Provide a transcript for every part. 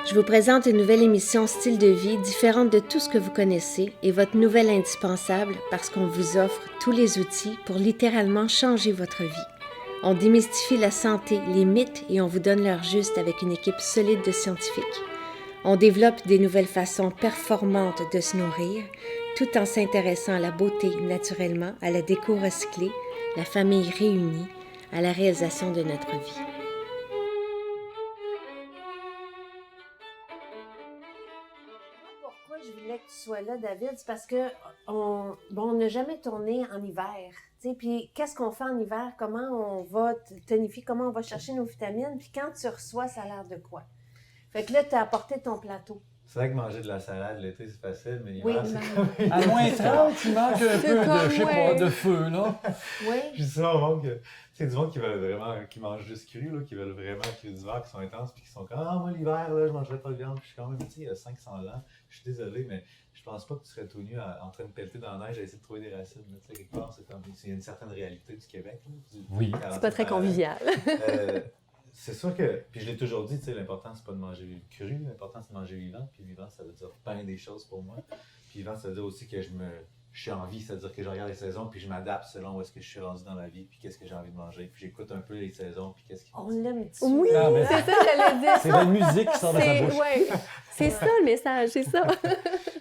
Je vous présente une nouvelle émission Style de vie différente de tout ce que vous connaissez et votre nouvelle indispensable parce qu'on vous offre tous les outils pour littéralement changer votre vie. On démystifie la santé, les mythes et on vous donne l'heure juste avec une équipe solide de scientifiques. On développe des nouvelles façons performantes de se nourrir tout en s'intéressant à la beauté naturellement, à la déco recyclée, la famille réunie, à la réalisation de notre vie. Pourquoi je voulais que tu sois là, David? C'est parce que on n'a jamais tourné en hiver. Puis qu'est-ce qu'on fait en hiver? Comment on va tonifier? Comment on va chercher nos vitamines? Puis quand tu reçois, ça a l'air de quoi? Fait que là, tu as apporté ton plateau. C'est vrai que manger de la salade l'été, c'est facile, mais Oui, l'hiver, c'est comme... À moins 30, il manque un peu de, je sais pas, de feu, là. Oui. Je dis ça au monde que c'est du monde qui veulent vraiment, qui mange juste cru, là, qui veulent vraiment cuire d'hiver, qui sont intenses, puis qui sont comme moi l'hiver, là, je mangerai pas de viande. Puis je suis quand même, tu sais, il y a 500 ans, je suis désolé, mais je pense pas que tu serais tout nu en train de pelleter dans la neige à essayer de trouver des racines. Tu sais, quelque part, c'est comme, il y a une certaine réalité du Québec. Là, Oui. C'est pas très convivial. C'est sûr que, puis je l'ai toujours dit, tu sais, l'important c'est pas de manger cru, l'important c'est de manger vivant, puis vivant ça veut dire plein des choses pour moi. Puis vivant ça veut dire aussi que je suis en vie, c'est-à-dire que je regarde les saisons, puis je m'adapte selon où est-ce que je suis rendu dans la vie, puis qu'est-ce que j'ai envie de manger, puis j'écoute un peu les saisons, puis qu'est-ce qui... On l'aime dit. Oui, Ah, mais c'est ça, j'allais dire. C'est la musique qui sort de sa C'est bouche. ouais. C'est ça le message, c'est ça.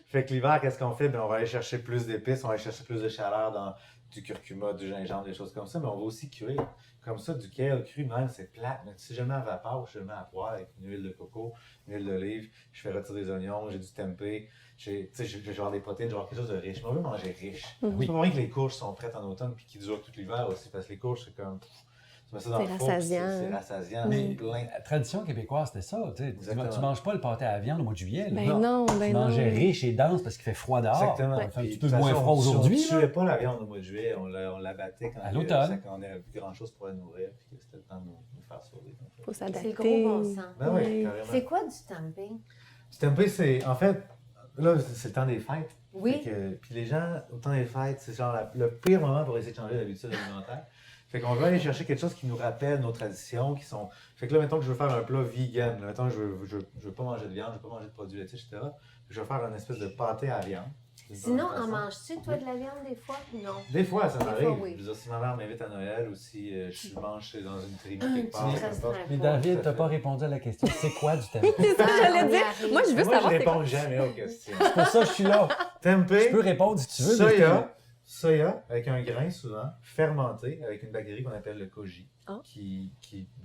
Fait que l'hiver, qu'est-ce qu'on fait? Bien, on va aller chercher plus d'épices, on va aller chercher plus de chaleur dans du curcuma, du gingembre, des choses comme ça, mais on va aussi cuire. Comme ça, du kale cru, même, c'est plate, mais si je le mets à vapeur, je le mets à poêle avec une huile de coco, une huile d'olive, je fais retirer des oignons, j'ai du tempeh, je vais avoir des protéines, je vais avoir quelque chose de riche. Mais on veut manger riche. Oui. C'est pas vrai que les courges sont prêtes en automne puis qu'ils durent tout l'hiver aussi, parce que les courges, c'est comme... Tu mets ça dans C'est le four, rassasiant. c'est rassasiant, Mais c'est plein. la tradition québécoise, c'était ça. Tu Exactement. manges pas le pâté à la viande au mois de juillet. Là. Ben non, Tu ben non. mangeais riche et dense parce qu'il fait froid dehors. Exactement. Il fait un Puis, petit de peu toute moins façon, froid aujourd'hui. On ne là. tuait pas la viande au mois de juillet, on l'abattait quand À l'automne. on n'avait plus grand-chose pour la nourrir, puis que c'était le temps de nous faire sauver. Faut C'est le s'adapter. gros bon sens. Ben oui, Oui. carrément. C'est quoi du tempeh? Du tempeh, c'est, en fait, là, c'est le temps des fêtes. Oui. Puis les gens, au temps des fêtes, c'est genre le pire moment pour essayer de changer l'habitude alimentaire. Fait qu'on veut aller chercher quelque chose qui nous rappelle nos traditions, qui sont... Fait que là, mettons que je veux faire un plat vegan, là, mettons que je veux pas manger de viande, je veux pas manger de produits laitiers, etc. Je vais faire une espèce de pâté à viande. Sinon, en manges-tu, toi, de la viande des fois? Non. Des fois, ça Des fois, m'arrive. oui. Je veux dire, si ma mère m'invite à Noël ou si je mange dans une tribu quelque Tu part, peu restes importe. Mais pas. David, t'as pas répondu à la question. C'est quoi du tempeh? C'est ça, j'allais On y dire. arrive. Moi, je veux Moi, savoir je c'est quoi. réponds jamais aux questions. C'est pour ça que je suis là. Tempeh, Tu peux répondre si tu veux. mais soya, avec un grain souvent, fermenté, avec une bactérie qu'on appelle le koji, Ah. qui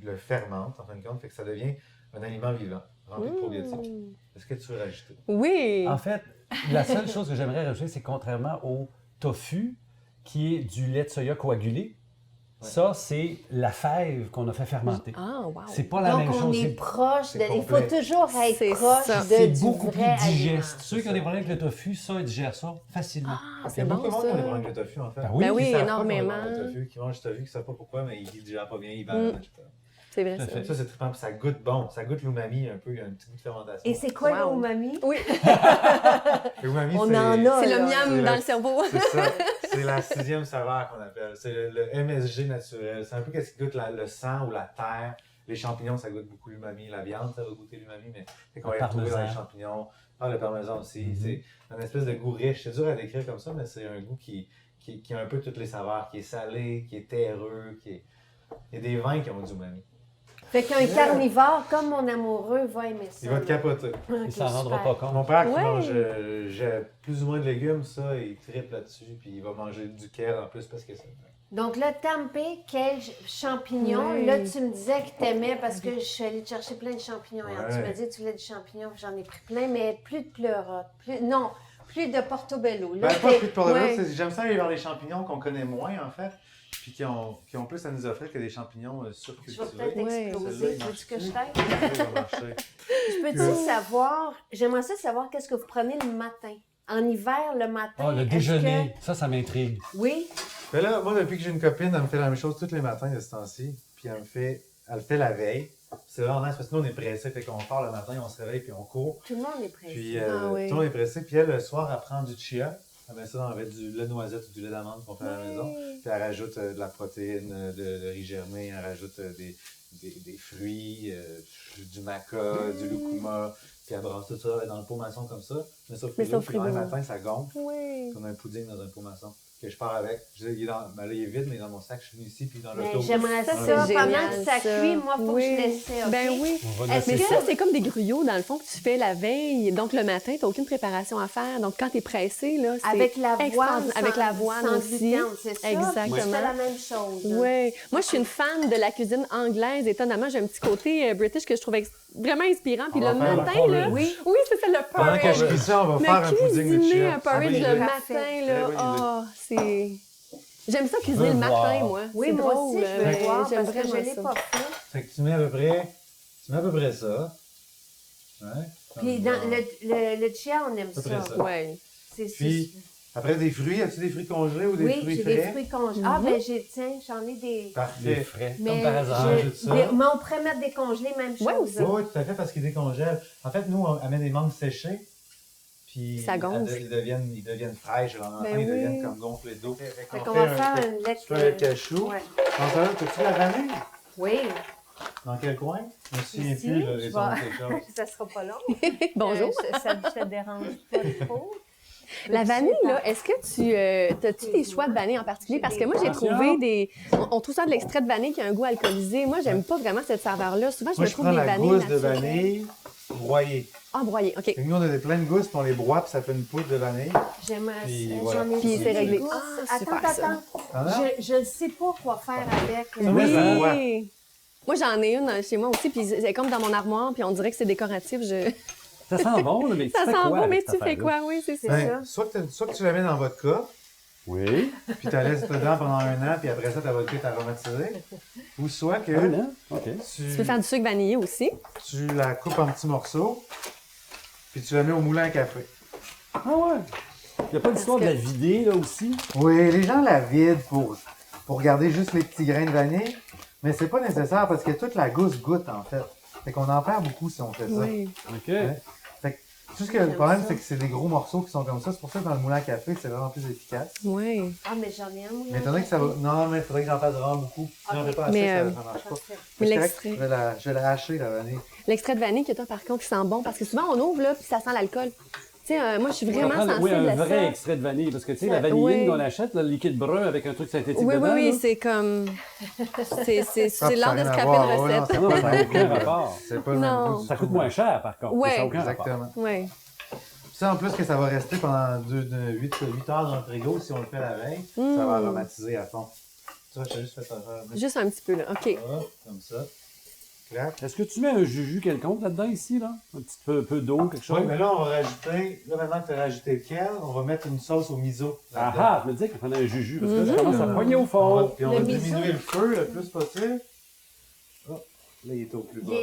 le fermente, en fin de compte, fait que ça devient un aliment vivant, rempli de probiotiques. Est-ce que tu veux rajouter? Oui. En fait, la seule chose que j'aimerais rajouter, c'est contrairement au tofu, qui est du lait de soya coagulé, Ouais. ça, c'est la fève qu'on a fait fermenter. Ah, wow. C'est pas la Donc, même on chose. est c'est- proche c'est de... Il faut complet. toujours être C'est proche ça. de C'est du beaucoup plus vrai digeste. aliment. Ceux qui ont des problèmes avec le tofu, ça, ils digèrent ça facilement. Ah, Il y c'est a bon beaucoup de monde qui a des ça. problèmes avec le tofu, en fait. Ben oui. Ben oui, Qui savent pas énormément. comment le tofu, qui mangent du tofu, qui ne savent pas pourquoi, mais ils ne digèrent pas bien, ils valent, etc. C'est vrai Tout à ça. fait. Ça, c'est trippant, puis ça goûte bon. Ça goûte l'umami un peu, il y a un petit goût de fermentation. Et c'est quoi Wow. l'umami? Oui, L'umami, On c'est... en a. c'est là. le miam c'est dans le- le cerveau. C'est ça. C'est la 6e saveur qu'on appelle. C'est le MSG naturel. C'est un peu ce qui goûte le sang ou la terre. Les champignons, ça goûte beaucoup l'umami. La viande, ça va goûter l'umami, mais fait qu'on va Le y retrouver dans les parmesan. champignons. Ah, le parmesan aussi. Mhm. C'est une espèce de goût riche. C'est dur à décrire comme ça, mais c'est un goût qui a un peu toutes les saveurs, qui est salé, qui est terreux, qui est... Il y a des vins qui ont du umami. Fait qu'un carnivore, comme mon amoureux, va aimer ça. Il va te là. capoter. Ok, Il s'en rendra super. pas compte. Mon père qui Ouais. mange plus ou moins de légumes, ça, il triple là-dessus, puis il va manger du kale en plus parce que ça... Donc là, tempeh, kale, champignons. Oui. Là, tu me disais que t'aimais parce que je suis allée te chercher plein de champignons. hier. Ouais. Tu m'as dit que tu voulais des champignons, j'en ai pris plein, mais plus de pleurote. Plus de portobello. Là, Ben, pas t'es- plus de portobello, ouais. j'aime ça aller vers les champignons qu'on connaît moins, en fait, puis qui ont plus à nous offrir que des champignons Je vais surcultivés. peut-être Ouais. exploser. Celle-là, il Veux-tu que je marche-tu? t'aide? Celle-là, il va marcher. Je peux-tu savoir, j'aimerais ça savoir qu'est-ce que vous prenez le matin. En hiver, le matin. Ah, le est-ce déjeuner, ça m'intrigue. que- Oui. Mais là, moi, depuis que j'ai une copine, elle me fait la même chose tous les matins de ce temps-ci, puis elle le fait la veille. C'est vraiment nice parce que nous, on est pressés, fait qu'on part le matin, on se réveille, puis on court. Tout le monde est prêt. Puis Ah oui. tout le monde est pressé. Puis elle, le soir, elle prend du chia. Elle met ça avec du lait de noisette ou du lait d'amande qu'on fait à la maison. Puis elle rajoute de la protéine de riz germé, elle rajoute des fruits, du maca, du lucuma, puis elle brasse tout ça dans le pot maçon comme ça. Mais ça au Mais ça au frigo, puis le frigo. matin, ça gonfle Oui. comme un pudding dans un pot maçon. Que je pars avec. Je dis, ben là, il est vide, mais dans mon sac, je suis venu ici, puis dans l'auto. J'aimerais ça, Dans pendant génial, que ça ça. cuit, moi, il faut que je laisse ça. Ben ok? oui. On va Mais noter ça, c'est comme des gruyos, dans le fond, que tu fais la veille. Donc, le matin, tu n'as aucune préparation à faire. Donc, quand tu es pressé, là, c'est Avec l'avoine, extraordinaire. Avec l'avoine sans aussi. gluten, c'est ça. Exactement. Je fais la même chose. Oui. Moi, je suis une fan de la cuisine anglaise. Étonnamment, j'ai un petit côté british que je trouve vraiment inspirant. Puis On le va faire le matin, là... porridge. Oui, c'est ça, le Pendant que je porridge. cuis ça, on va Mais faire un pudding de cuisiner chia. un porridge Ah, le ben, parfait. matin, là, Très bonne idée. c'est... J'aime ça cuisiner veux le matin, voir. moi. Oui, C'est moi drôle, aussi, je veux mais voir, j'aime parce que je vraiment l'ai ça. pas fait. Fait que tu mets à peu près ça. Ouais. Puis dans le chia, on aime À peu ça. près ça. Ouais. Puis, après des fruits, as-tu des fruits congelés ou des Oui, fruits j'ai frais? des fruits congelés. Ah, ben tiens, j'en ai des... Les Parfait. frais, Mais, comme par hasard. Rajoute ça. mais on pourrait mettre des congelés, même chose. Ouais, aussi. Oui, tout à fait, parce qu'ils décongèlent. En fait, nous, on met des mangues séchées, puis Ça gonfle. ils deviennent fraîches. Le lendemain, Ben ils oui. deviennent comme gonflés d'eau. Fait Fait qu'on qu'on fait va faire une lettre... un lait de cachou. Ouais. Dans ça, t'as-tu la vanille? Oui, Dans quel coin? Je me souviens Ici, plus, là, je les vais- sons de quelque chose. ça sera pas long. Bonjour. Ça te dérange pas trop? La vanille, là, est-ce que tu as-tu des choix de vanille en particulier? Parce que moi, j'ai trouvé des... On trouve ça de l'extrait de vanille qui a un goût alcoolisé. Moi, j'aime pas vraiment cette saveur-là. Souvent, je Moi, me je trouve prends des la vanilles gousse de naturelles. vanille broyée. Ah, broyée, OK. Fait que nous, on a plein de gousses, puis on les broie, puis ça fait une poudre de vanille. J'aimerais Puis ça. voilà. J'en ai Puis des c'est réglé. gousses. Ah, super, ça. Attends. Je ne sais pas quoi faire avec. Oui. ça, ouais. Oui! Moi, j'en ai une chez moi aussi, puis c'est comme dans mon armoire, puis on dirait que c'est décoratif. Ça sent bon, là, mais tu Ça fais sent quoi bon, avec mais cette tu fais affaire-là? quoi? Oui, c'est ça. Ben, soit que tu la mets dans votre vodka, Oui. puis tu la laisses dedans pendant un an, puis après ça, ta vodka est aromatisée. Ou soit que Un an? OK. Tu peux faire du sucre vanillé aussi. tu la coupes en petits morceaux, puis tu la mets au moulin à café. Ah ouais. Il n'y a pas d'histoire de la vider, là, aussi? Oui, les gens la vident pour garder juste les petits grains de vanille, mais c'est pas nécessaire parce que toute la gousse goûte, en fait. Fait qu'on en perd beaucoup si on fait ça. Oui. OK. Ouais. Fait que, juste que le problème, c'est que c'est des gros morceaux qui sont comme ça. C'est pour ça que dans le moulin à café, c'est vraiment plus efficace. Oui. Ah, mais j'en ai un moulin. Mais étant donné que ça va. Non, mais il faudrait que j'en fasse vraiment beaucoup. Si j'en fais pas assez, Mais, ça marche pas. Parfait. Mais C'est correct, l'extrait. je vais la hacher, la vanille. L'extrait de vanille que toi, par contre, qui sent bon, parce que souvent, on ouvre, là, puis ça sent l'alcool. Tu sais, moi, je suis On va vraiment prendre, sensible oui, un à vrai ça. extrait de vanille, parce que tu sais, Ça- la vanilline oui. qu'on achète, le liquide brun avec un truc synthétique Oui, oui, dedans, oui, là, c'est comme... C'est Ah, l'art de ça a rien à scraper voir. une Ouais, non, recette. non, ça n'a aucun rapport. C'est pas le Non. même goût du Ça coûte tout. moins cher, par contre. Ouais. Ça n'a aucun rapport. Exactement. Oui. Puis ça, en plus, que ça va rester pendant 8 heures dans le frigo si on le fait la veille, ça va aromatiser à fond. Tu vois, je t'ai juste fait ça. Juste un petit peu, là. OK. Comme ça. Clac. Est-ce que tu mets un jujus quelconque là-dedans, ici, là? Un petit peu d'eau, quelque chose? Oui, mais là, on va rajouter, là maintenant que tu as rajouté lequel, on va mettre une sauce au miso. Ah là-dedans. ah, je me disais qu'il fallait un jujus, parce que là, ça commence à poigner au On fond. va, puis on Le va miso. diminuer le feu le plus possible. Oh, là, il est au plus bas.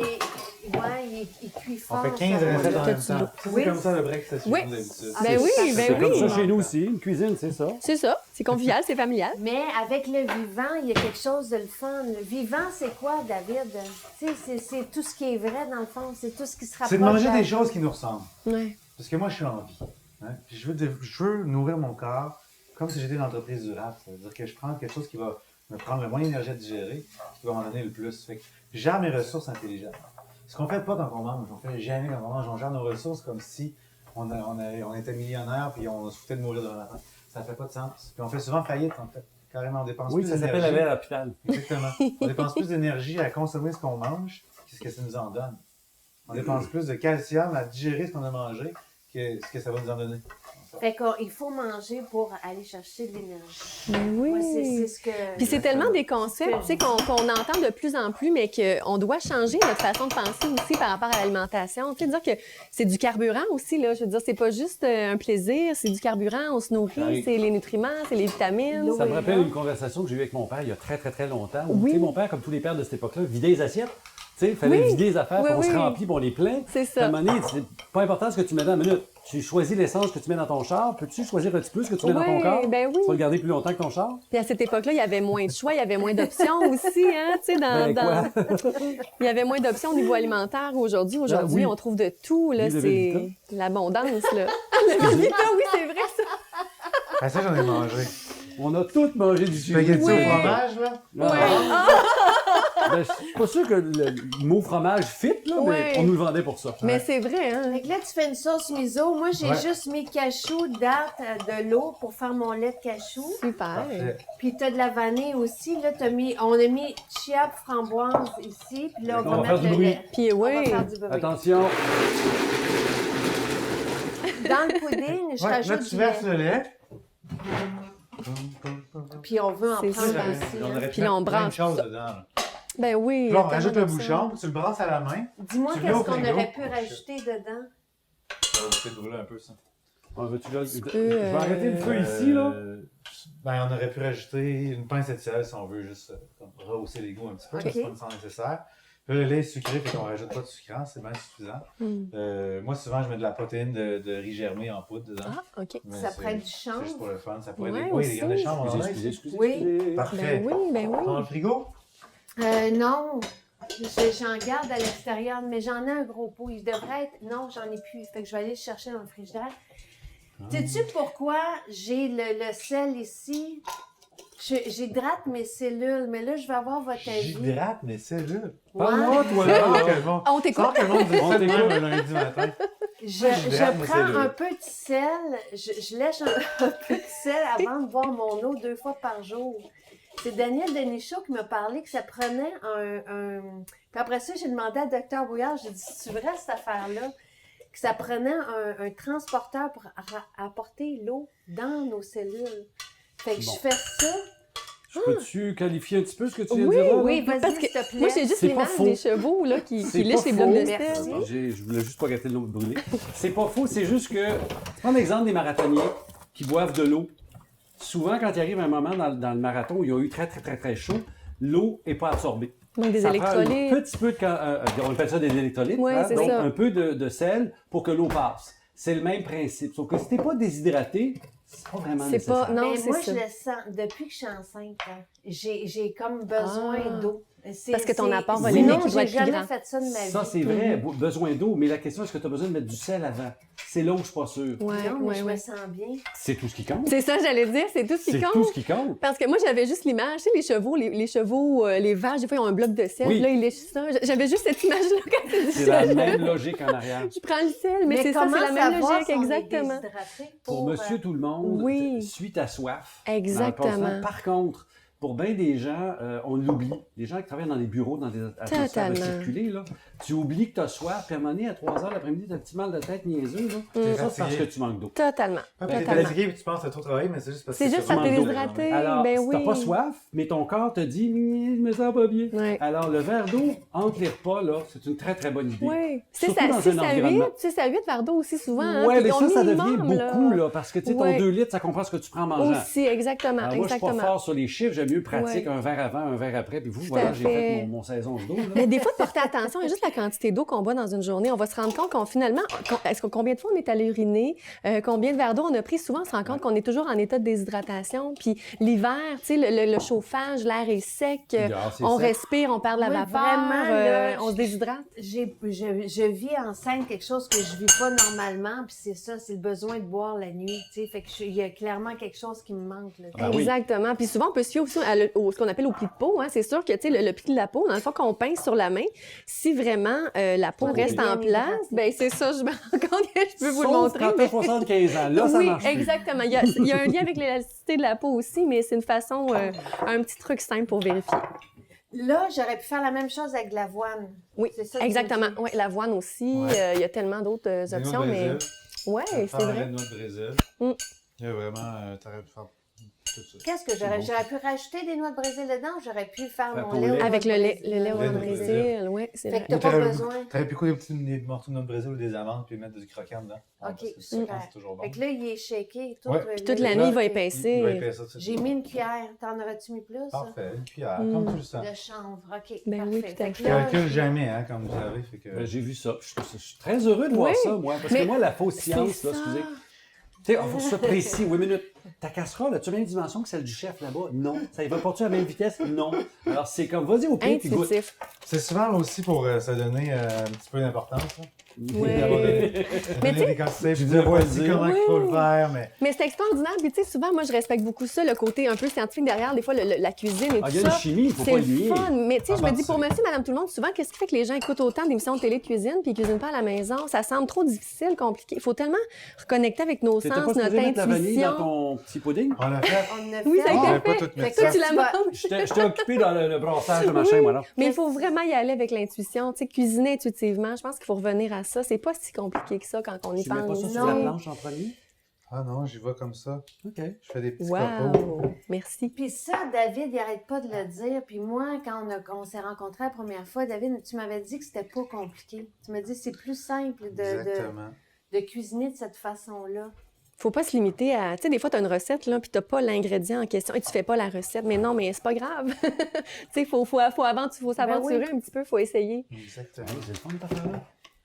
Il cuit fort. On fait 15 ça. recettes en même T'as-tu temps. l'eau? C'est Oui. comme ça le break session Oui. d'habitude. Ben oui, C'est ben comme oui. ça chez nous aussi. Une cuisine, c'est ça. C'est ça. C'est convivial, c'est familial. Mais avec le vivant, il y a quelque chose de le fun. Le vivant, c'est quoi, David? Tu sais, c'est tout ce qui est vrai, dans le fond. C'est tout ce qui se rapproche. C'est de manger à- des choses qui nous ressemblent. Oui. Parce que moi, je suis en vie. Hein? Puis je veux nourrir mon corps comme si j'étais une entreprise durable. Ça veut dire que je prends quelque chose qui va me prendre le moins d'énergie à digérer, qui va m'en donner le plus. Fait que je gère mes ressources intelligemment. Ce qu'on fait pas quand on mange, on fait jamais quand on mange. On gère nos ressources comme si on était millionnaire puis on se foutait de mourir demain matin. Ça fait pas de sens. Puis on fait souvent faillite, en fait. Carrément, on dépense Oui, plus ça s'appelle d'énergie. la vie à l'hôpital. Exactement. On dépense plus d'énergie à consommer ce qu'on mange que ce que ça nous en donne. On dépense plus de calcium à digérer ce qu'on a mangé que ce que ça va nous en donner. Fait qu'il faut manger pour aller chercher de l'énergie. Ben oui. Moi, c'est ce que... Puis c'est tellement des concepts, tu sais, qu'on entend de plus en plus, mais qu'on doit changer notre façon de penser aussi par rapport à l'alimentation. Tu sais, dire que c'est du carburant aussi, là. Je veux dire, c'est pas juste un plaisir, c'est du carburant, on se nourrit, Oui. c'est les nutriments, c'est les vitamines. Ça me Oui, rappelle là. une conversation que j'ai eue avec mon père il y a très, très, très longtemps. Où, Oui. tu sais, mon père, comme tous les pères de cette époque-là, vidait les assiettes. Tu sais, il fallait Oui. vider les affaires, Oui, puis on se oui. remplit, puis on les plaint. C'est ça. À un moment donné, c'est pas important ce que tu mets dans la minute. Tu choisis l'essence que tu mets dans ton char. Peux-tu choisir un petit peu ce que tu mets dans ton Oui, corps? ben oui. Tu vas le garder plus longtemps que ton char? Puis à cette époque-là, il y avait moins de choix, il y avait moins d'options aussi, hein, tu sais, Ben, il y avait moins d'options au niveau alimentaire aujourd'hui. Aujourd'hui, oui. on trouve de tout, là, Oui, le c'est Velvita. l'abondance, là. Le Velvita, oui, c'est vrai, ça. Ah, ça, j'en ai mangé. On a tous mangé du sucre. Spaghetti Oui. au fromage, là. Ah. Ben, je suis pas sûr que le mot fromage fit, là, Ouais. mais on nous le vendait pour ça. Mais c'est vrai, hein? Fait que là, tu fais une sauce miso. Moi, j'ai Ouais. juste mis cachou, date, de l'eau pour faire mon lait de cachou. Super. Parfait. Puis t'as de la vanille aussi. Là, on a mis chia framboise ici. Puis là, on On va va mettre faire du le bruit. lait. Puis On va oui. faire du bruit. Attention. Dans le pudding, je Ouais, là, rajoute tu du verses lait. le lait. Puis on veut en C'est prendre ça. aussi. On hein. aurait pu Puis là, on mettre plein de branche choses ça. dedans. Là. Ben oui. Puis là, on tellement rajoute le d'options. bouchon, tu le brasses à la main. Dis-moi Tu le mets qu'est-ce au qu'on frigo. aurait pu rajouter dedans. Ça va peut-être brûler un peu, ça. Veux-tu là? Je peux, vais arrêter le feu ici, là. Ben, on aurait pu rajouter une pincée de sel si on veut juste comme rehausser les goûts un petit peu, Ok. mais c'est pas nécessairement nécessaire. Puis là, le lait est sucré, fait qu'on rajoute pas de sucrant, c'est bien suffisant. Moi, souvent, je mets de la protéine de riz germé en poudre dedans. Ah, OK. Mais Ça c'est- pourrait être du C'est chanvre. juste pour le fun, ça pourrait Ouais, être... Oui, aussi. les graines de chanvre, on en a ici. Excusez. Oui. Parfait. Ben oui, ben Dans oui. le frigo? Non, j'en garde à l'extérieur, mais j'en ai un gros pot. Il devrait être... Non, j'en ai plus. Fait que je vais aller le chercher dans le frigidaire. Sais-tu pourquoi j'ai le sel ici? J'hydrate mes cellules, mais là, je vais avoir votre avis. J'hydrate mes cellules. Parle-moi, toi, C'est rare là. que le monde- On c'est rare t'écoute? que le monde dise On ça de t'écoute. même un lundi matin. Je j'hydrate mes prends cellules. un peu de sel, je lèche un peu de sel avant de boire mon eau 2 fois par jour. C'est Daniel Denichot qui m'a parlé que ça prenait un... Puis après ça, j'ai demandé à Dr Bouillard, j'ai dit, c'est vrai cette affaire-là? Que ça prenait un transporteur pour apporter l'eau dans nos cellules. Fait que Bon. je fais ça. Je peux-tu qualifier un petit peu ce que tu viens Oui, de dire là? Oui, Parce vas-y, que s'il te plaît. moi, j'ai juste C'est pas l'image faux. des chevaux là, qui C'est lichent pas les blocs de faux. sel. Merci. Je voulais juste pas gâter de l'eau brûlée. C'est pas faux, c'est juste que, prends l'exemple des marathoniens qui boivent de l'eau. Souvent, quand il arrive un moment dans le marathon où ils ont eu très chaud, l'eau n'est pas absorbée. Donc des Ça prend un électrolytes. petit peu de... on appelle ça des électrolytes. Ouais, c'est donc, ça. un peu de sel pour que l'eau passe. C'est le même principe. Sauf que si t'es pas déshydraté, c'est pas vraiment C'est nécessaire. pas- non, Mais c'est moi, ça. je le sens. Depuis que je suis enceinte, hein, j'ai comme besoin Ah. d'eau. Parce que ton apport volémique Sinon, doit j'ai être plus jamais grand. fait ça de ma vie. Ça, c'est vrai, besoin d'eau. Mais la question, est-ce que tu as besoin de mettre du sel avant? C'est là où je suis pas sûr. Ouais, Non, mais ouais, je me ouais. sens bien. C'est tout ce qui compte. C'est ça, j'allais dire, c'est tout ce qui C'est compte. tout ce qui compte. Parce que moi, j'avais juste l'image, tu sais, les chevaux, les chevaux, les vaches, des fois, ils ont un bloc de sel, Oui. puis là, ils lèchent ça. J'avais juste cette image-là quand tu dis C'est ça. la même logique en arrière. Je prends le sel, mais c'est ça, comment c'est la même savoir logique, si on est exactement. déshydraté Pour monsieur tout le monde, Oui. suis ta soif. Exactement. Dans le passant. Par contre, pour bien des gens, on l'oublie. Les gens qui travaillent dans les bureaux, dans des atmosphères de Totalement. circuler, là, tu oublies que tu as soif, puis à un moment donné, à 3 h l'après-midi, tu as un petit mal de tête niaiseux. Là. T'es Ça, c'est parce que fatigué. tu manques d'eau. Totalement. T'es Totalement. fatigué et tu penses à trop travailler, mais c'est juste parce que C'est juste ça parce que manque t'es d'eau. déshydraté. Alors, Ben si oui. t'as pas soif, mais ton corps te dit, je me sens pas bien. Ouais. Alors, le verre d'eau entre les repas, là, c'est une très bonne idée. Oui. 6 Surtout à, dans 6 un à 8, environnement. 6 à 8 verres d'eau aussi souvent. Hein, Ouais, puis mais au ça devient minimum, beaucoup, là, parce que, tu sais, ton Ouais. 2 litres, ça comprend ce que tu prends en mangeant. Aussi, exactement, Alors, moi, je suis pas exactement. fort sur les chiffres, j'aime mieux pratique Ouais. un verre avant, un verre après, puis vous, Tout voilà, à j'ai fait. fait mon saison d'eau. là. Mais des fois, de porter attention à juste la quantité d'eau qu'on boit dans une journée. On va se rendre compte qu'on finalement, combien de fois on est allé uriner, combien de verres d'eau on a pris. Souvent, on se rend compte qu'on est toujours en état de déshydratation. Puis l'hiver, tu sais, le chauffage, l'air est sec, Dehors, c'est on sec. respire, on perd de la Oui, vapeur, vraiment, là, on se déshydrate. Je vis enceinte quelque chose que je vis pas normalement, puis c'est ça, c'est le besoin de boire la nuit, tu sais. Fait que il y a clairement quelque chose qui me manque, là. Ah oui. Exactement. Puis souvent, on peut se fier aussi au ce qu'on appelle au pli de peau. Hein. C'est sûr que, tu sais, le pli de la peau, dans le fond, qu'on pince sur la main, si vraiment la peau Ça reste bien en place, hydraté. ben c'est ça, je me rends compte que je peux vous le Sauf montrer. quand mais- t'as 75 ans, là, ça oui, marche plus. exactement. Il y a un lien avec l'élasticité de la peau aussi, mais c'est une façon, un petit truc simple pour vérifier. Là, j'aurais pu faire la même chose avec de l'avoine. Oui, C'est ça que exactement. tu dis. Oui, l'avoine aussi. Ouais. Il y a tellement d'autres Des noix de options, mais Brésil. ouais, Ça c'est prend vrai. des noix de Brésil. Mm. Il y a vraiment, t'aurais pu faire tout ça. Qu'est-ce que j'aurais bon. j'aurais pu rajouter des noix de Brésil dedans ou j'aurais pu faire Faire mon ton lait au lait. noix Avec de le lait Brésil? au Lait de Brésil, oui, c'est Fait vrai. que t'as pas T'aurais- besoin. T'aurais pu couper des petits morceaux de noix de Brésil ou des amandes puis mettre du croquant dedans. Ok, Parce que le super. croquant, c'est toujours bon. Fait que là, il est shaké. Tout, Ouais. le Puis Toute lait. la nuit, il va épaisser. Il va épaissir, ça, c'est J'ai tout. mis une cuillère. T'en aurais-tu mis plus? ça? Parfait, une cuillère, Mm. comme tu le sens. De chanvre. OK. Ben oui, parfait. tout à Fait que fait. Je là, calcule jamais, hein, comme vous savez. Fait que... J'ai vu ça. Je suis très heureux de voir Oui, ça, moi. Parce mais que moi, la fausse science, c'est là, ça. excusez. Tu sais, il faut que ce soit précis. Oui, minute. Ta casserole, as-tu la même dimension que celle du chef là-bas? Non. Ça y va pas-tu à la même vitesse? Non. Alors, c'est comme, vas-y au pied puis goûte. Intuitif. C'est souvent aussi pour se donner un petit peu d'importance. là. Ouais. Mais tu sais- Donner des conseils, puis Je dire voulais pas voici le dire. comment il faut le faire, mais Mais c'est extraordinaire. Puis, tu sais, souvent, moi, je respecte beaucoup ça, le côté un peu scientifique derrière, des fois, la cuisine et Ah, tout il y a une ça. chimie, il faut C'est pas le le nier. fun. Mais, tu sais, je me dis, pour partie. monsieur, madame, tout le monde, souvent, qu'est-ce qui fait que les gens écoutent autant d'émissions de télé de cuisine puis ils cuisinent pas à la maison? Ça semble trop difficile, compliqué. Il faut tellement reconnecter avec nos T'étais sens, pas notre supposé mettre la vanille dans intuition. ton petit pudding? on l'a fait. On a Oui, ça a fait. été On va pas fait. tout Fait mettre que toi, ça. tu la manges. J'étais occupé dans le brassage de ma chaîne, voilà. Mais il faut vraiment y aller avec l'intuition. Tu sais, cuisiner intuitivement, je pense qu'il faut revenir à ça. C'est pas si compliqué que ça quand on y Tu mets pas pense. ça sur la planche en premier? Ah non, j'y vais comme ça. OK. Je fais des petits copeaux. Wow! Merci. Puis ça, David, il arrête pas de le dire. Puis moi, quand on s'est rencontrés la première fois, David, tu m'avais dit que c'était pas compliqué. Tu m'as dit que c'est plus simple Exactement. de cuisiner de cette façon-là. Faut pas se limiter à... Tu sais, des fois, tu as une recette, là, puis tu pas l'ingrédient en question et tu fais pas la recette. Mais non, mais c'est pas grave. Tu sais, faut s'aventurer oui. un petit peu, faut essayer. Exactement. Hey, c'est le fun de faire ça.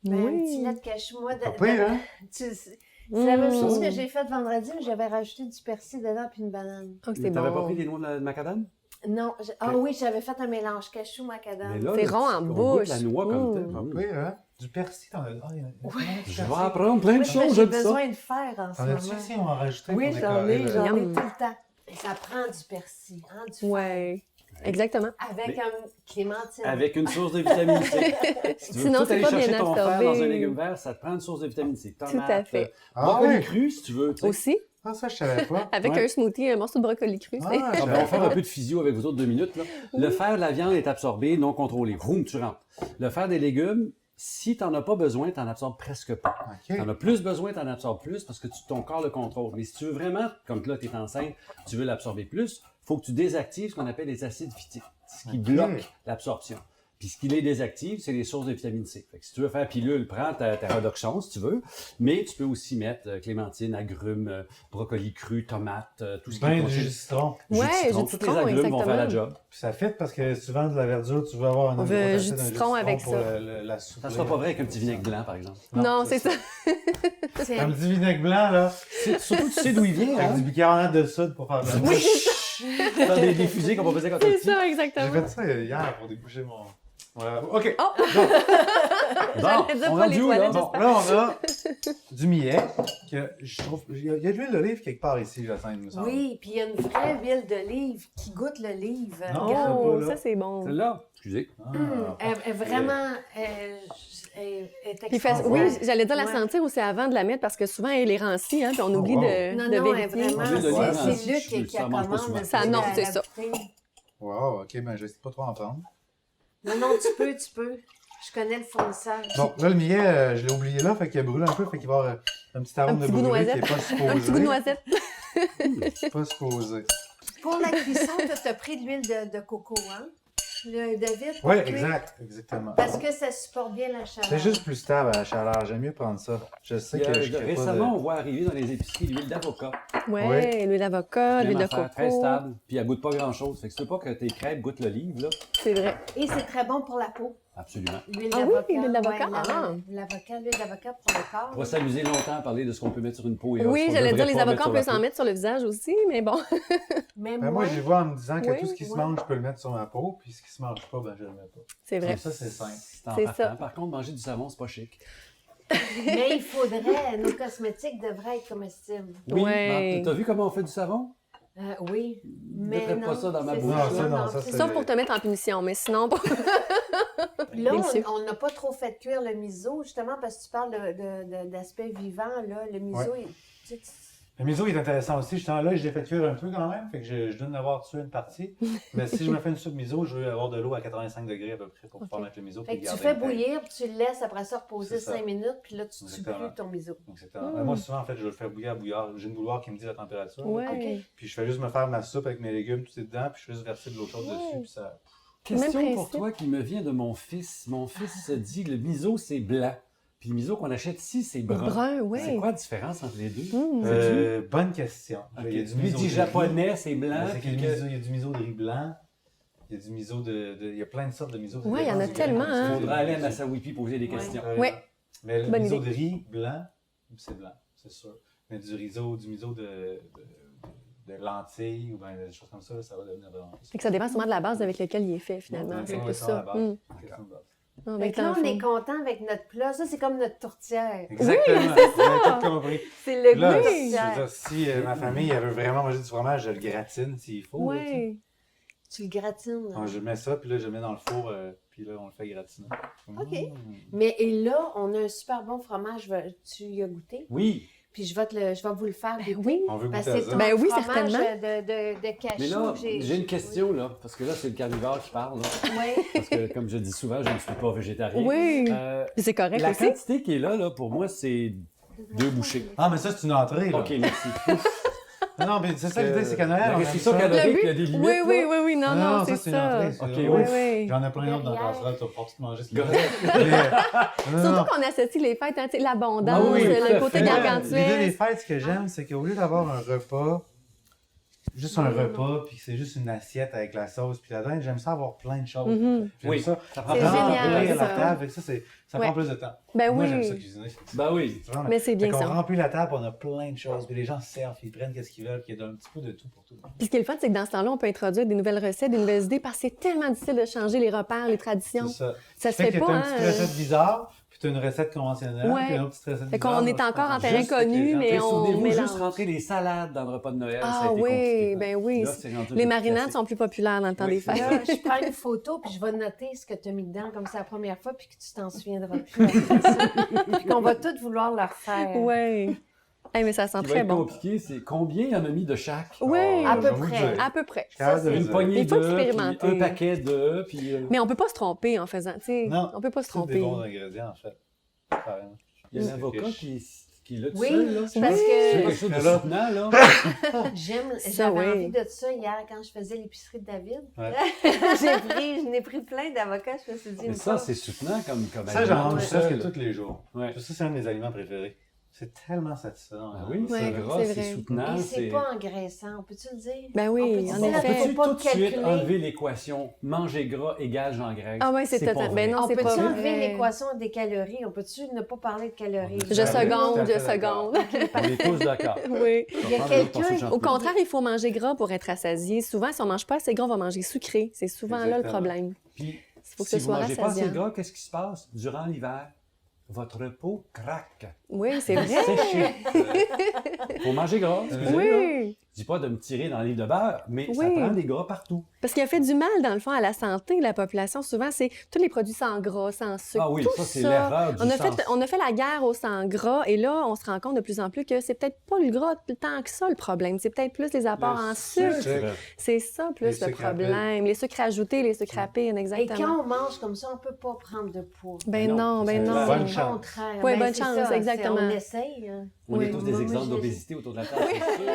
Ben, un petit lait de cachou. Moi, Pas pire, hein? c'est la même chose Mmh. que j'ai faite vendredi, mais j'avais rajouté du persil dedans puis une banane. Oh, c'est Mais t'avais pas bon. pris des noix de macadam? Non, oui, j'avais fait un mélange cachou macadam. Mais là, C'est là, rond tu- en on bouche. goûte la noix comme Mmh. tel. Pas pire, hein? Du persil, t'en as. Ah, il y en a- Je vais apprendre plein de Moi, choses, j'ai j'aime ça. besoin de fer en ce T'en as-tu moment. ici? On va en rajouter Oui, pour j'en décorer ai, le- j'en ai Yum. tout le temps. Et ça prend du persil, hein, du fer. Ouais, exactement. Avec un clémentine. Avec une source de vitamine C. Si tu veux Sinon, tout c'est aller pas chercher bien ton fer absorbé. dans un légume vert, ça te prend une source de vitamine C. Tomate, à fait. brocoli ouais? cru, si tu veux. tu sais. Aussi, Ah, ça, je savais pas. avec Ouais. un smoothie, un morceau de brocoli cru. Ah, c'est- je Ah, ben, on savais va faire pas. un peu de physio avec vous autres 2 minutes. Là. Le fer de la viande est absorbé, non contrôlé. Vroom, tu rentres. Le fer des légumes, si tu n'en as pas besoin, tu n'en absorbes presque pas. OK. Tu en as plus besoin, tu en absorbes plus parce que ton corps le contrôle. Mais si tu veux vraiment, comme là, tu es enceinte, tu veux l'absorber plus, il faut que tu désactives ce qu'on appelle les acides phytiques, ce qui OK. bloque l'absorption. Puis ce qui les désactive, c'est les sources de vitamine C. Fait que si tu veux faire pilule, prends ta Redoxon si tu veux, mais tu peux aussi mettre clémentine, agrumes, brocoli cru, tomate, tout ce qui Ben est du jus de citron. Jus de Ouais, citron. jus de Toutes citron, les agrumes vont faire la exactement. job. Puis ça fit parce que souvent de la verdure, tu veux avoir un On veut gros jus de acide, un citron avec pour ça. la soupe. Ça sera pas vrai avec un petit vinaigre blanc, par exemple. Non, c'est ça. C'est- Un petit vinaigre blanc, là, Surtout, tu sais d'où il vient, avec hein? du bicarbonate de soude pour faire de la Oui, mouche. Faire des fusées comme on faisait quand on était c'est petit. ça, J'ai exactement. fait ça hier pour déboucher mon... Voilà. OK. Oh! Bon, J'allais dire on pas est les rendu où, là? toilettes, Bon, là, on a du millet. Que je trouve... Il y a de l'huile d'olive quelque part ici, Jacinthe, il me semble. Oui, puis il y a une vraie huile d'olive qui goûte l'olive. Non. Regarde. Oh, pas, là. ça, c'est bon. Celle-là, excusez. Ah. Elle est vraiment elle est Puis fait- extraordinaire. oui, j'allais dire la Ouais. sentir aussi avant de la mettre parce que souvent, elle est rancie, hein, puis on Oh, oublie wow. de, Non, de non, elle est vérifier. vraiment... L'huile d'olive, C'est je Luc le qui sens, mange pas commande souvent. le Ça, non, poulet à c'est la ça. bouteille. Wow, OK, ben j'essaie pas trop en prendre. Non, non, tu peux. Je connais le fournisseur. Bon, là, le millet, je l'ai oublié là, fait qu'il brûle un peu, fait qu'il va y avoir un petit arôme de petit goût de brûlé qui n'est noisette. pas supposé. Un petit goût de noisette. Pas supposé. Pour la cuisson, tu as pris de l'huile de coco, hein? Le David? pour Oui, cuire? exact, exactement. Parce que ça supporte bien la chaleur. C'est juste plus stable à la chaleur, j'aime mieux prendre ça. Je sais que je crée Récemment, pas on voit arriver dans les épiceries l'huile d'avocat. Ouais, l'huile d'avocat, Même l'huile de affaire, très coco. stable, puis elle goûte pas grand-chose. Fait que si tu veux pas que tes crêpes goûtent l'olive, là, C'est vrai. Et c'est très bon pour la peau. absolument. L'huile Ah oui, d'avocat. l'huile d'avocat, Ouais, ah. l'avocat, l'huile d'avocat pour le corps. On va s'amuser longtemps à parler de ce qu'on peut mettre sur une peau et Oui, ce qu'on j'allais devrait dire, les pas avocats, on peut mettre sur s'en la mettre sur le visage aussi, mais bon. Mais Ben, moi, moi, j'y vois en me disant que Oui, tout ce qui se ouais. mange, je peux le mettre sur ma peau, puis ce qui se mange pas, ben je le mets pas. C'est vrai. Comme ça, c'est simple. C'est en C'est partant. ça. Par contre, manger du savon, c'est pas chic. mais il faudrait, nos cosmétiques devraient être comestibles. Oui, Ouais. t'as vu comment on fait du savon? Oui, mais mettrais non. pas ça dans ma c'est bouche. Non, ça, non, ça, c'est c'est- Sauf pour te mettre en punition, mais sinon, pas. Là, Délicieux. on n'a pas trop fait cuire le miso, justement, parce que tu parles d'aspect vivant, là. Le miso, Ouais. tu sais, Le miso est intéressant aussi. Justement, là, je l'ai fait cuire un peu quand même, fait que je dois en avoir tué une partie. Mais si je me fais une soupe miso, je veux avoir de l'eau à 85 degrés à peu près pour pouvoir mettre le miso. fait puis que tu garder fais le teint. bouillir, puis tu le laisses après ça reposer C'est ça. 5 minutes, puis là, tu Exactement. plus ton miso. Exactement. Mais moi, souvent, en fait, je le fais bouillir à bouilloire. J'ai une bouilloire qui me dit la température. Ouais. Puis je fais juste me faire ma soupe avec mes légumes, tout est dedans, puis je fais juste verser de l'eau chaude Ouais. dessus, puis ça... Question Même pour principe. toi qui me vient de mon fils. Mon fils se dit le miso, c'est blanc. Puis le miso qu'on achète ici, c'est brun. Brun, C'est ouais. quoi la différence entre les deux? Bonne question. Ok. Il y a du Lui miso dit de riz. japonais, c'est blanc. C'est qu'il y a puis du que- miso- il y a du miso de riz blanc. Il y a du miso il y a plein de sortes de miso. Ça Ouais, il y en a dépend du tellement, grain. hein. Faudra aller à Massawipi poser des questions. Ouais. Mais le Bonne miso idée. de riz blanc, c'est blanc, c'est sûr. Mais du miso de lentilles ou bien des choses comme ça, là, ça va devenir vraiment. Fait que ça dépend sûrement de la base avec laquelle il est fait, finalement. Ouais, C'est ouais, plus ça, la ça. base. Mm. Question de base. Ah, Fait ben, que là, t'en on est fais. content avec notre plat. Ça, c'est comme notre tourtière. Exactement. Vous avez tout compris. C'est le Là, goût je veux tourtière. dire, si ma famille elle veut vraiment manger du fromage, je le gratine s'il faut. là, tu sais. Oui. Tu le gratines. Ah, je mets ça, puis là, je le mets dans le four, puis là, on le fait gratiner. OK. Mmh. Mais et là, on a un super bon fromage. Tu y as goûté? Oui, Puis je vais vous le faire goûter. Oui. On veut Parce goûter que à c'est ça. ton Ben oui, fromage certainement. de cachou. mais là, que j'ai une question, là, parce que là, c'est le carnivore qui parle, là, Oui. parce que, comme je dis souvent, je ne suis pas végétarien. Oui. Puis C'est correct la aussi. quantité qui est là, pour moi, c'est 2 bouchées. Ah, mais ça, c'est une entrée, là. OK, merci. Non, mais c'est ça l'idée, c'est qu'à Noël, La on aime restriction ça. calorique, Le il y a but- des limites. Oui, oui, là. oui, oui. Non, non, c'est ça, c'est une ça. entrée. c'est OK, vrai. oui. Oui. J'en ai plein d'autres dans la Derrière. casserole, tu vas pouvoir tout manger. c'est Correct. correct. Mais, non, non. Surtout qu'on associe les fêtes, hein, tu sais, l'abondance, Ah oui, tout le à côté fait. L'idée des gargantuesque. fêtes, ce que j'aime, c'est qu'au lieu d'avoir un repas, juste un repas, puis que c'est juste une assiette avec la sauce, puis la dinde, j'aime ça avoir plein de choses. Mhm. J'aime Oui. ça. Ça prend C'est vraiment génial, remplir la ça. table, fait que ça Ouais. prend plus de temps. Ben Moi, oui. j'aime ça cuisiner. Ben oui. C'est vraiment- Mais c'est bien Fait qu'on ça. remplit la table, on a plein de choses, puis les gens se servent, ils prennent ce qu'ils veulent, puis il y a un petit peu de tout pour tout. Puis ce qui est le fun, c'est que dans ce temps-là, on peut introduire des nouvelles recettes, des nouvelles idées, parce que c'est tellement difficile de changer les repères, les traditions. C'est ça. Ça se Fait fait que pas, t'as une hein. petite recette bizarre, puis t'as une recette conventionnelle, Ouais. puis une autre petite recette Fait qu'on bizarre. est encore en terrain Juste avec les connu, gens. mais Et on souvenez-vous, mélange. juste rentrer les salades dans le repas de Noël, ça a Ah été oui, compliqué. ben oui. Là, c'est rendu Les tout marinades classique. sont plus populaires dans le temps Oui, des c'est fêtes. Là, je prends une photo, puis je vais noter ce que tu as mis dedans, comme c'est la première fois, puis que tu t'en souviendras plus. après ça. Puis qu'on va tous vouloir le refaire. Oui. Hey, mais ça sent Ce qui va très être bon. compliqué, c'est combien il y en a mis de chaque? Oui, À peu je vais vous près. dire. à peu près. Capable de c'est- Une dire. poignée Il faut d'œufs, puis expérimenter. un paquet d'œufs, puis Mais on peut pas se tromper en faisant, tu sais. Non. On peut pas se C'est des tromper. bons ingrédients, en fait. Carrément. il y a l'avocat qui est là tout Oui, seul. Là. parce C'est que quelque chose de Là. soutenant, là. j'avais Ça, oui. envie de ça hier quand je faisais l'épicerie de David. Ouais. Je n'ai pris plein d'avocats, je me suis dit Mais une ça, fois. c'est soutenant comme Ça, j'en mange aliment. presque tous les jours. Ouais. Ça, c'est un de mes aliments préférés. C'est tellement satisfaisant. Ah oui, Ouais, c'est gras, c'est c'est vrai. soutenant. Et c'est pas engraissant, peux-tu le dire? Ben oui, On peut en dire, effet. faut Peux-tu pas tout de suite calculer. enlever l'équation manger gras égale j'engraisse? Ah ouais, c'est pas total. vrai. Ben non, On c'est peut-tu pas enlever vrai. l'équation des calories? On peut-tu ne pas parler de calories? Je Je Ouais, tout à seconde, fait je d'accord. seconde. On est tous d'accord. Oui. Il y a quelqu'un- Au contraire, il faut manger gras pour être rassasié. Souvent, si on mange pas assez gras, on va manger sucré. C'est souvent là le Exactement. problème. Puis, Il faut que si ce vous soit mangez pas assez rassasiant. gras, qu'est-ce qui se passe? Durant l'hiver, votre peau craque. Oui, c'est vrai. Séché. Faut manger gras. excusez, là. Oui. Je dis pas de me tirer dans le livre de beurre, mais ça Oui. prend des gras partout. Parce qu'il a fait du mal, dans le fond, à la santé de la population. Souvent, c'est tous les produits sans gras, sans sucre. Ah oui, tout ça, c'est l'erreur du on a, sens. on a fait la guerre au sang gras et là, on se rend compte de plus en plus que c'est peut-être pas le gras tant que ça le problème. C'est peut-être plus les apports en sucre. C'est ça plus Les le sucres problème. Les sucres ajoutés, les sucres râpés, Et exactement. quand on mange comme ça, on peut pas prendre de poids. Ben Non, non, ben c'est non. Bonne C'est le chance. contraire. Oui, Ben, bonne c'est chance, ça, exactement. On essaye. Hein. On Oui. est tous des Moi, exemples je- d'obésité autour de la table. c'est sûr.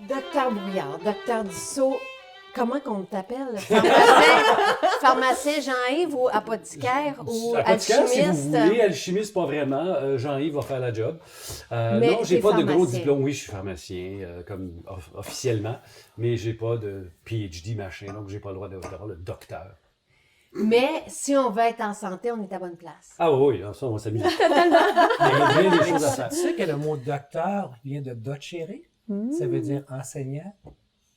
Docteur Brouillard, docteur Dussault, comment qu'on t'appelle? Pharmacien Jean-Yves ou apothicaire ou Apothicaire, si vous alchimiste? voulez, alchimiste, pas vraiment. Jean-Yves va faire la job. Mais non, j'ai t'es pas de gros pharmacien. diplôme. Oui, je suis pharmacien, comme officiellement, mais j'ai pas de PhD machin, donc j'ai pas le droit d'avoir le docteur. Mais si on veut être en santé, on est à bonne place. Ah oui, ça, on va s'amuser. Il y a bien des choses à faire. Tu sais que le mot docteur vient de docere, ça veut dire enseignant.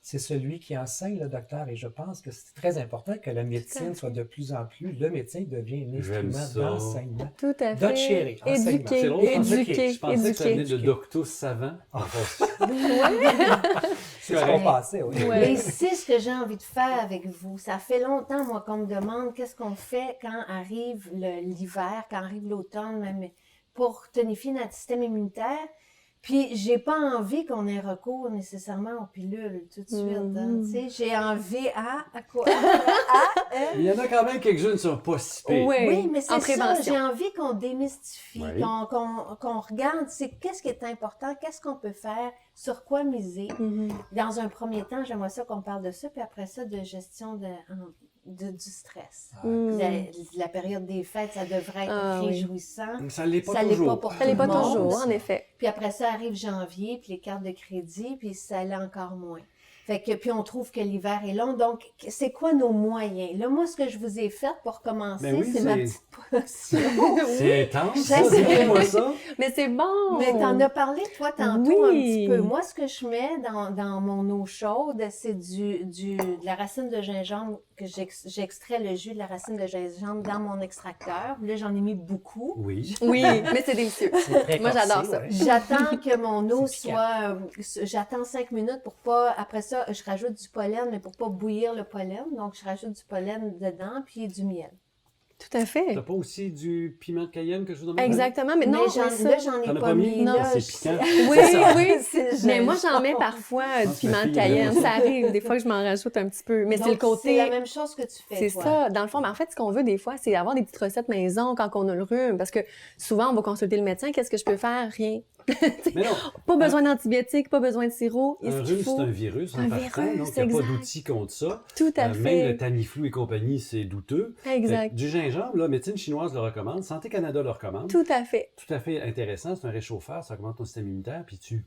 C'est celui qui enseigne le docteur et je pense que c'est très important que la médecine soit de plus en plus, le médecin devient un J'aime instrument ça. d'enseignement. Tout à fait. Docere, enseignement. Éduquer, C'est drôle, éduquer, je pensais que ça venait de éduquer. doctus savant. C'est ce qu'on pensait, oui. Ouais. Et c'est ce que j'ai envie de faire avec vous. Ça fait longtemps, moi, qu'on me demande qu'est-ce qu'on fait quand arrive l'hiver, quand arrive l'automne, même pour tonifier notre système immunitaire. Puis, j'ai pas envie qu'on ait recours nécessairement aux pilules tout de suite. Hein, tu sais. J'ai envie à quoi? Il y en a quand même quelques-unes qui sont pas si pires. Oui, mais en c'est ça. prévention. J'ai envie qu'on démystifie, Oui. qu'on regarde c'est qu'est-ce qui est important, qu'est-ce qu'on peut faire, sur quoi miser. Mhm. Dans un premier temps, j'aimerais ça qu'on parle de ça, puis après ça, de gestion du stress. Mm. La période des fêtes, ça devrait être Ah, oui. réjouissant. Ça ne l'est pas Ça l'est toujours. pas pour Ça l'est pas tout le monde. toujours, en effet. Puis après ça arrive janvier, puis les cartes de crédit, puis ça l'est encore moins. Fait que, puis on trouve que l'hiver est long. Donc, c'est quoi nos moyens? Là, moi, ce que je vous ai fait pour commencer, Ben oui, c'est ma c'est- petite potion. C'est intense, ça. Je sais. Dis-moi ça. Mais c'est bon! Mais t'en as parlé, toi, tantôt, Oui. un petit peu. Moi, ce que je mets dans mon eau chaude, c'est de la racine de gingembre, que j'extrais le jus de la racine de gingembre dans mon extracteur. Là, j'en ai mis beaucoup. Oui. Oui, mais c'est délicieux. C'est très Moi, corsé, j'adore ça. ouais. J'attends que mon eau C'est piquant. soit... J'attends 5 minutes pour pas... Après ça, je rajoute du pollen, mais pour pas bouillir le pollen. Donc, je rajoute du pollen dedans, puis du miel. Tout à fait. T'as pas aussi du piment de Cayenne que je vous demande? Exactement, mais non, Mais mais ça- là, j'en ai T'en as pas pas mis. mis? Non, là, c'est je- piquant. Oui, oui. C'est Mais moi, j'en gingembre. mets parfois du pense que piment ma de fille Cayenne. aime Ça arrive, des fois que je m'en rajoute un petit peu. Mais c'est le Donc, côté... C'est la même chose que tu fais, C'est toi. ça. Dans le fond, mais en fait, ce qu'on veut des fois, c'est avoir des petites recettes maison quand on a le rhume. Parce que souvent, on va consulter le médecin. Qu'est-ce que je peux faire? Rien. Mais non, Pas besoin d'antibiotiques, pas besoin de sirop. un Est-ce qu'il rhume, faut? c'est un virus, Un en partant, virus, donc il n'y a pas exact. d'outils contre ça. Tout à Même le fait. Tamiflu et compagnie, c'est douteux. Exact. Du gingembre, là, médecine chinoise le recommande, Santé Canada le recommande. Tout à fait. Tout à fait intéressant, c'est un réchauffeur, ça augmente ton système immunitaire, puis tu...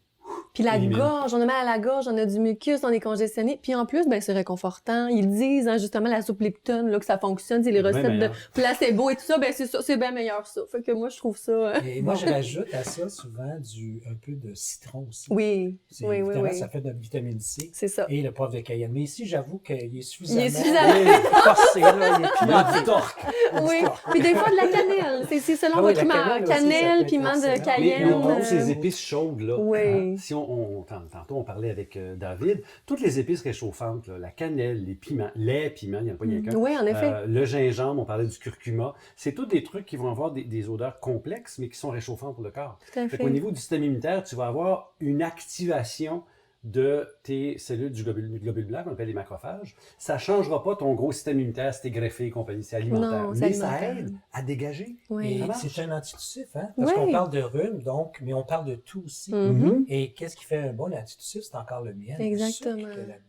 Puis la Élimine. gorge, on a mal à la gorge, on a du mucus, on est congestionné. Puis en plus, ben c'est réconfortant. Ils disent hein, justement la soupe Lipton là, que ça fonctionne, c'est les C'est bien recettes de meilleur. placebo et tout ça, ben c'est ça, c'est bien meilleur ça. Fait que moi je trouve ça. Et moi, je rajoute à ça souvent un peu de citron aussi. Oui, C'est- oui, oui, évidemment, oui. ça fait de la vitamine C C'est ça. et le poivre de Cayenne. Mais ici, j'avoue qu'il est suffisamment... Il est suffisamment- corsé, là, il est Il y a pimenté. du torque. Oui. Puis des fois de la cannelle. C'est selon Ah oui, votre la humeur. cannelle aussi, ça peut Cannelle, être piment de excellent. Mais Cayenne. on trouve euh, ces épices chaudes, là. Oui. Si tantôt, on parlait avec David, toutes les épices réchauffantes, là, la cannelle, les piments, il n'y en a pas rien qu'un. Oui, en effet. Le gingembre, on parlait du curcuma. C'est tous des trucs qui vont avoir des odeurs complexes, mais qui sont réchauffants pour le corps. Tout à Fait fait. qu'au niveau du système immunitaire, tu vas avoir une activation de tes cellules du globule blanc, qu'on appelle les macrophages. Ça ne changera pas ton gros système immunitaire si t'es greffé et compagnie, c'est alimentaire. Non, c'est mais ça alimentaire. aide à dégager. Oui. Et Ça marche. c'est un antitussif, hein? Parce Oui. qu'on parle de rhume, donc, mais on parle de tout aussi. Mhm. Et qu'est-ce qui fait un bon antitussif? C'est encore le miel. le Exactement. sucre qu'il y a là-dedans.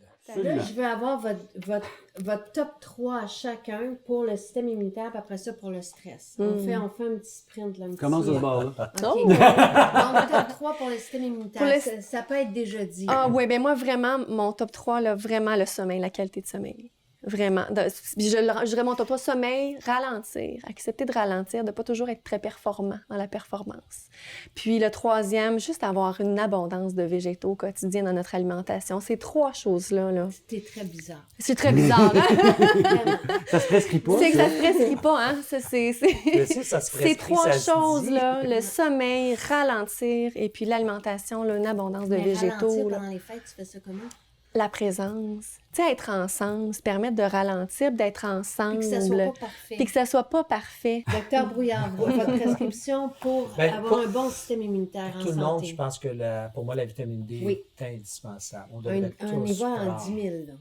Là, je veux avoir votre top 3 à chacun pour le système immunitaire, puis après ça pour le stress. On fait un petit sprint. Là, un petit- Commence de ce bord-là. OK. Oh. Donc, top 3 pour le système immunitaire. Pour le- Ça peut être déjà dit. Ah oui, ben moi, vraiment, mon top 3, là, vraiment le sommeil, la qualité de sommeil. Vraiment. Je dirais mon top 3, sommeil, ralentir. Accepter de ralentir, de pas toujours être très performant dans la performance. Puis le troisième, juste avoir une abondance de végétaux quotidiens dans notre alimentation. Ces trois choses-là, là. C'était très bizarre. C'est très bizarre, hein? Vraiment. Ça se prescrit pas. C'est que ça se prescrit pas, hein? Mais si ça se Ces prescrit, trois ça se choses, dit. là, le sommeil, ralentir, et puis l'alimentation, là, une abondance de Mais végétaux. ralentir là. pendant les fêtes, tu fais ça comment? La présence. Tu sais, être ensemble, se permettre de ralentir, d'être ensemble. Puis que ça soit pas parfait. Puis que ça soit pas parfait. Docteur Brouillard, votre prescription pour Ben, avoir pour- un bon système immunitaire en Tout le monde, santé. je pense que pour moi, la vitamine D Oui. est indispensable. On Un devrait tous niveau en prendre. 10 000. Là.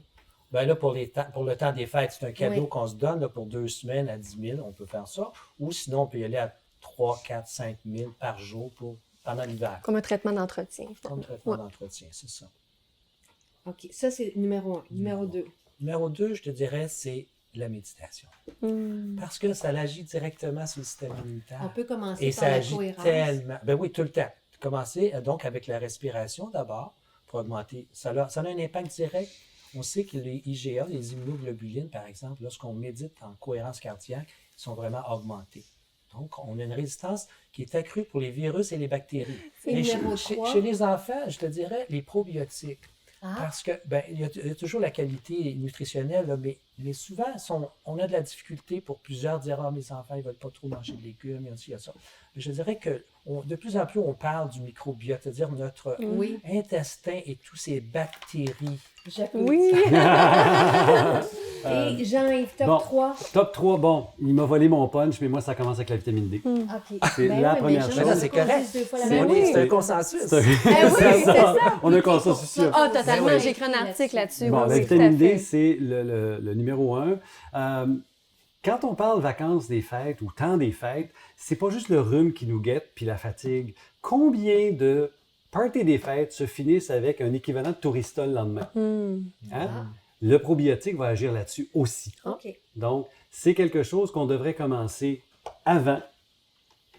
Ben là, pour le temps des fêtes, c'est un cadeau Oui. qu'on se donne là, pour 2 semaines à 10 000. On peut faire ça. Ou sinon, on peut y aller à 3, 4, 5 000 par jour pendant l'hiver. Comme un traitement d'entretien. Comme traitement Ouais. d'entretien, c'est ça. OK, ça c'est numéro 1. Numéro 2. Numéro 2, je te dirais, c'est la méditation. Parce que ça agit directement sur le système immunitaire. On peut commencer Et par ça la agit cohérence. tellement. Ben oui, tout le temps. Commencer donc avec la respiration d'abord pour augmenter. Ça a un impact direct. On sait que les IgA, les immunoglobulines, par exemple, lorsqu'on médite en cohérence cardiaque, sont vraiment augmentés. Donc, on a une résistance qui est accrue pour les virus et les bactéries. Et Et numéro chez 3. les enfants, je te dirais les probiotiques. Ah, Parce que, ben, il y a toujours la qualité nutritionnelle, là, mais souvent, on a de la difficulté pour plusieurs dire, ah, mes enfants, ils ne veulent pas trop manger de légumes, il y a aussi, il y a ça. Mais je dirais que de plus en plus, on parle du microbiote, c'est-à-dire notre oui, intestin et toutes ces bactéries. j'applaudis. Oui. Et Jean-Yves, top bon. 3. Top 3, bon, il m'a volé mon punch, mais moi, ça commence avec la vitamine D. OK. C'est la première chose. Ben là, c'est correct. Ben oui. C'est un consensus. C'est oui, c'est ça. On a un consensus sûr. Ah, totalement. Ben oui. J'ai écrit un article là-dessus. Bon, oui, la oui, vitamine tout à D, fait. c'est le numéro 1. Quand on parle vacances des fêtes ou temps des fêtes, c'est pas juste le rhume qui nous guette puis la fatigue. Combien de parties des fêtes se finissent avec un équivalent de tourista le lendemain? Hein? Le probiotique va agir là-dessus aussi. OK. Donc, c'est quelque chose qu'on devrait commencer avant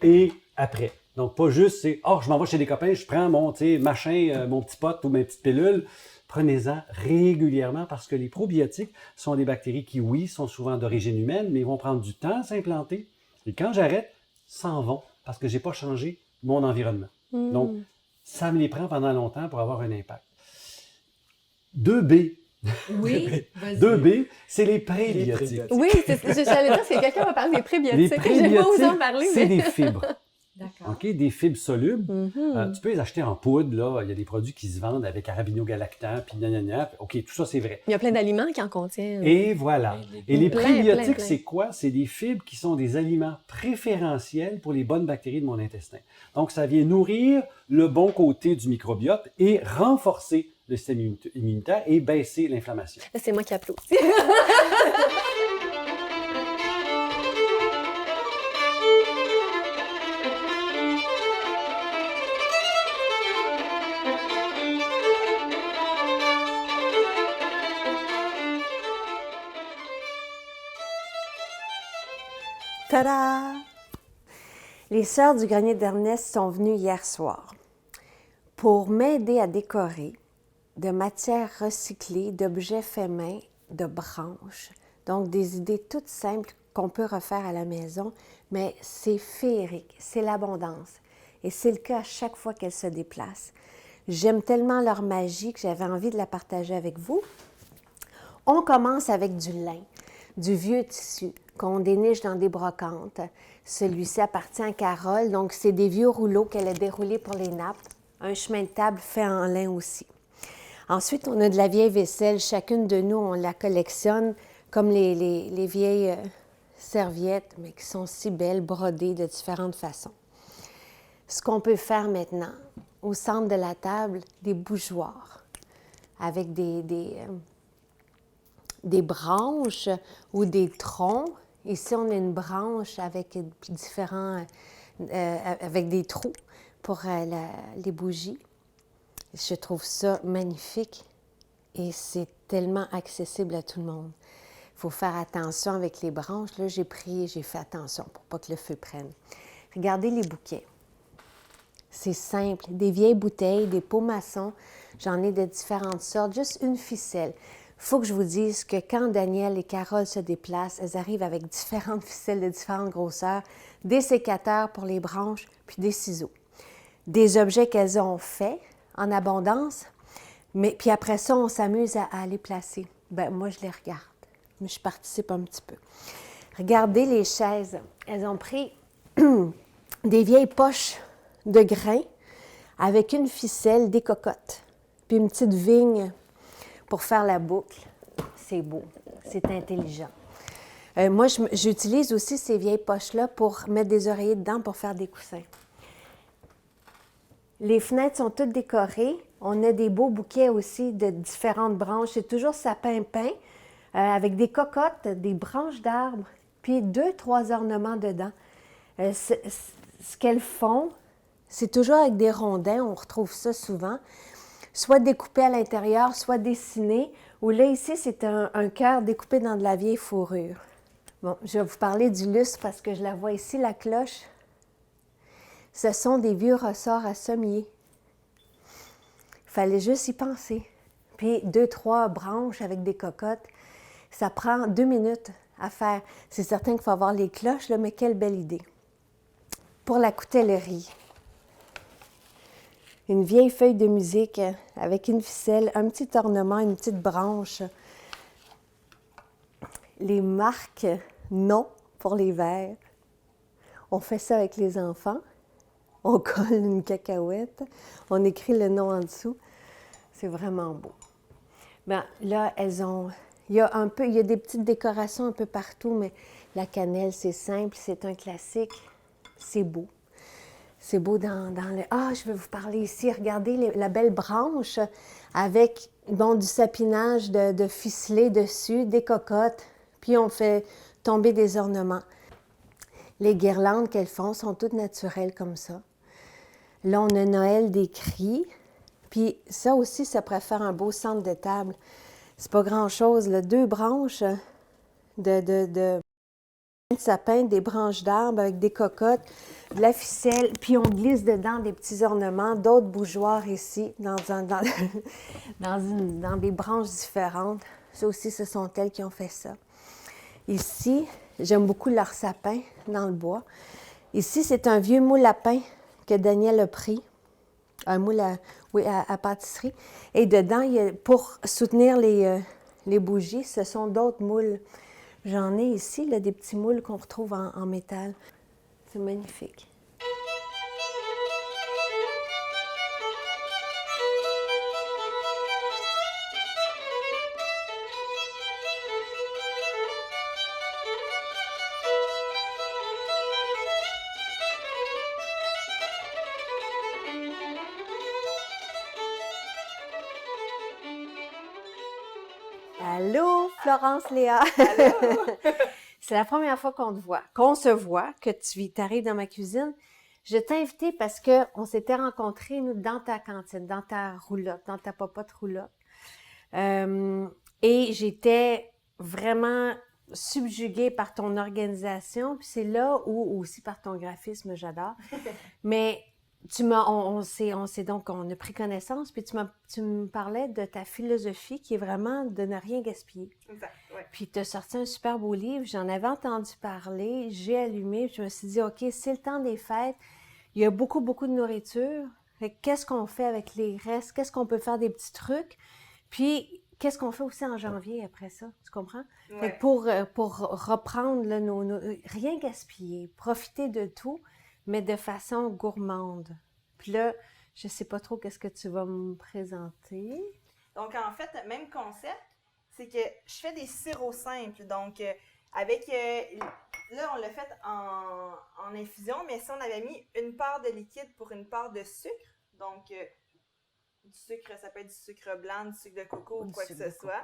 et après. Donc, pas juste, c'est « Oh, je m'en vais chez des copains, je prends mon, machin, mon petit pot ou mes petites pilules. » Prenez-en régulièrement parce que les probiotiques sont des bactéries qui, oui, sont souvent d'origine humaine, mais ils vont prendre du temps à s'implanter. Et quand j'arrête, s'en vont parce que je n'ai pas changé mon environnement. Donc, ça me les prend pendant longtemps pour avoir un impact. 2B. Oui, vas-y. 2B, c'est les prébiotiques. Oui, j'allais dire, c'est quelqu'un va parler des Les prébiotiques. J'ai pas osé en prébiotiques, parler, c'est mais... des fibres. D'accord. OK? Des fibres solubles. Mhm. Tu peux les acheter en poudre, là. Il y a des produits qui se vendent avec arabinogalactan, puis gna. OK, tout ça, c'est vrai. Il y a plein d'aliments qui en contiennent. Et voilà. Et les Plein, prébiotiques, plein. c'est quoi? C'est des fibres qui sont des aliments préférentiels pour les bonnes bactéries de mon intestin. Donc, ça vient nourrir le bon côté du microbiote et renforcer le système immunitaire et baisser l'inflammation. Là, c'est moi qui applaudis. Tada! Les sœurs du grenier d'Ernest sont venues hier soir pour m'aider à décorer de matières recyclées, d'objets faits main, de branches. Donc, des idées toutes simples qu'on peut refaire à la maison, mais c'est féerique, c'est l'abondance. Et c'est le cas à chaque fois qu'elles se déplacent. J'aime tellement leur magie que j'avais envie de la partager avec vous. On commence avec du lin, du vieux tissu qu'on déniche dans des brocantes. Celui-ci appartient à Carole, donc c'est des vieux rouleaux qu'elle a déroulés pour les nappes. Un chemin de table fait en lin aussi. Ensuite, on a de la vieille vaisselle. Chacune de nous, on la collectionne comme les vieilles serviettes, mais qui sont si belles, brodées de différentes façons. Ce qu'on peut faire maintenant, au centre de la table, des bougeoirs avec des branches ou des troncs. Ici, on a une branche avec avec des trous pour les bougies. Je trouve ça magnifique et c'est tellement accessible à tout le monde. Il faut faire attention avec les branches. Là, j'ai fait attention pour pas que le feu prenne. Regardez les bouquets. C'est simple. Des vieilles bouteilles, des pots maçons. J'en ai de différentes sortes. Juste une ficelle. Il faut que je vous dise que quand Daniel et Carole se déplacent, elles arrivent avec différentes ficelles de différentes grosseurs, des sécateurs pour les branches, puis des ciseaux. Des objets qu'elles ont faits en abondance, mais puis après ça, on s'amuse à les placer. Bien, moi, je les regarde, mais je participe un petit peu. Regardez les chaises. Elles ont pris des vieilles poches de grains avec une ficelle, des cocottes, puis une petite vigne pour faire la boucle. C'est beau, c'est intelligent. Moi, j'utilise aussi ces vieilles poches-là pour mettre des oreillers dedans pour faire des coussins. Les fenêtres sont toutes décorées. On a des beaux bouquets aussi de différentes branches. C'est toujours sapin-pin avec des cocottes, des branches d'arbres, puis 2-3 ornements dedans. Ce qu'elles font, c'est toujours avec des rondins. On retrouve ça souvent. Soit découpé à l'intérieur, soit dessiné. Ou là, ici, c'est un cœur découpé dans de la vieille fourrure. Bon, je vais vous parler du lustre parce que je la vois ici, la cloche. Ce sont des vieux ressorts à sommier. Il fallait juste y penser. Puis 2-3 branches avec des cocottes. Ça prend 2 minutes à faire. C'est certain qu'il faut avoir les cloches, là, mais quelle belle idée. Pour la coutellerie. Une vieille feuille de musique avec une ficelle, un petit ornement, une petite branche. Les marques non pour les verres. On fait ça avec les enfants. On colle une cacahuète. On écrit le nom en dessous. C'est vraiment beau. Bien, là, il y a des petites décorations un peu partout, mais la cannelle, c'est simple, c'est un classique. C'est beau. C'est beau dans le... Ah, je vais vous parler ici. Regardez la belle branche avec du sapinage de ficelé dessus, des cocottes, puis on fait tomber des ornements. Les guirlandes qu'elles font sont toutes naturelles comme ça. Là, on a Noël des cris. Puis ça aussi, ça pourrait faire un beau centre de table. C'est pas grand-chose, là. 2 branches de sapin, des branches d'arbres avec des cocottes, de la ficelle, puis on glisse dedans des petits ornements, d'autres bougeoirs ici, dans des branches différentes. Ça aussi, ce sont elles qui ont fait ça. Ici, j'aime beaucoup leur sapin dans le bois. Ici, c'est un vieux moule à pain que Daniel a pris, un moule à pâtisserie. Et dedans, pour soutenir les bougies, ce sont d'autres moules. J'en ai ici, là, des petits moules qu'on retrouve en métal. C'est magnifique. Allô, Florence Léa. Allô? C'est la première fois qu'on se voit, que tu arrives dans ma cuisine. Je t'ai invitée parce qu'on s'était rencontrés, nous, dans ta cantine, dans ta roulotte, dans ta popote roulotte. Et j'étais vraiment subjuguée par ton organisation. Puis c'est là où aussi par ton graphisme, j'adore. Mais on a pris connaissance, puis tu me parlais de ta philosophie qui est vraiment de ne rien gaspiller. Exact, ouais. Puis tu as sorti un super beau livre, j'en avais entendu parler, j'ai allumé, puis je me suis dit, OK, c'est le temps des fêtes, il y a beaucoup, beaucoup de nourriture. Fait que qu'est-ce qu'on fait avec les restes? Qu'est-ce qu'on peut faire des petits trucs? Puis, qu'est-ce qu'on fait aussi en janvier après ça? Tu comprends? Ouais. Fait que pour reprendre là, rien gaspiller, profiter de tout, mais de façon gourmande. Puis là, je sais pas trop qu'est-ce que tu vas me présenter. Donc, en fait, même concept, c'est que je fais des sirops simples. Donc, là, on l'a fait en infusion, mais si on avait mis une part de liquide pour une part de sucre, donc du sucre, ça peut être du sucre blanc, du sucre de coco ou quoi que ce soit.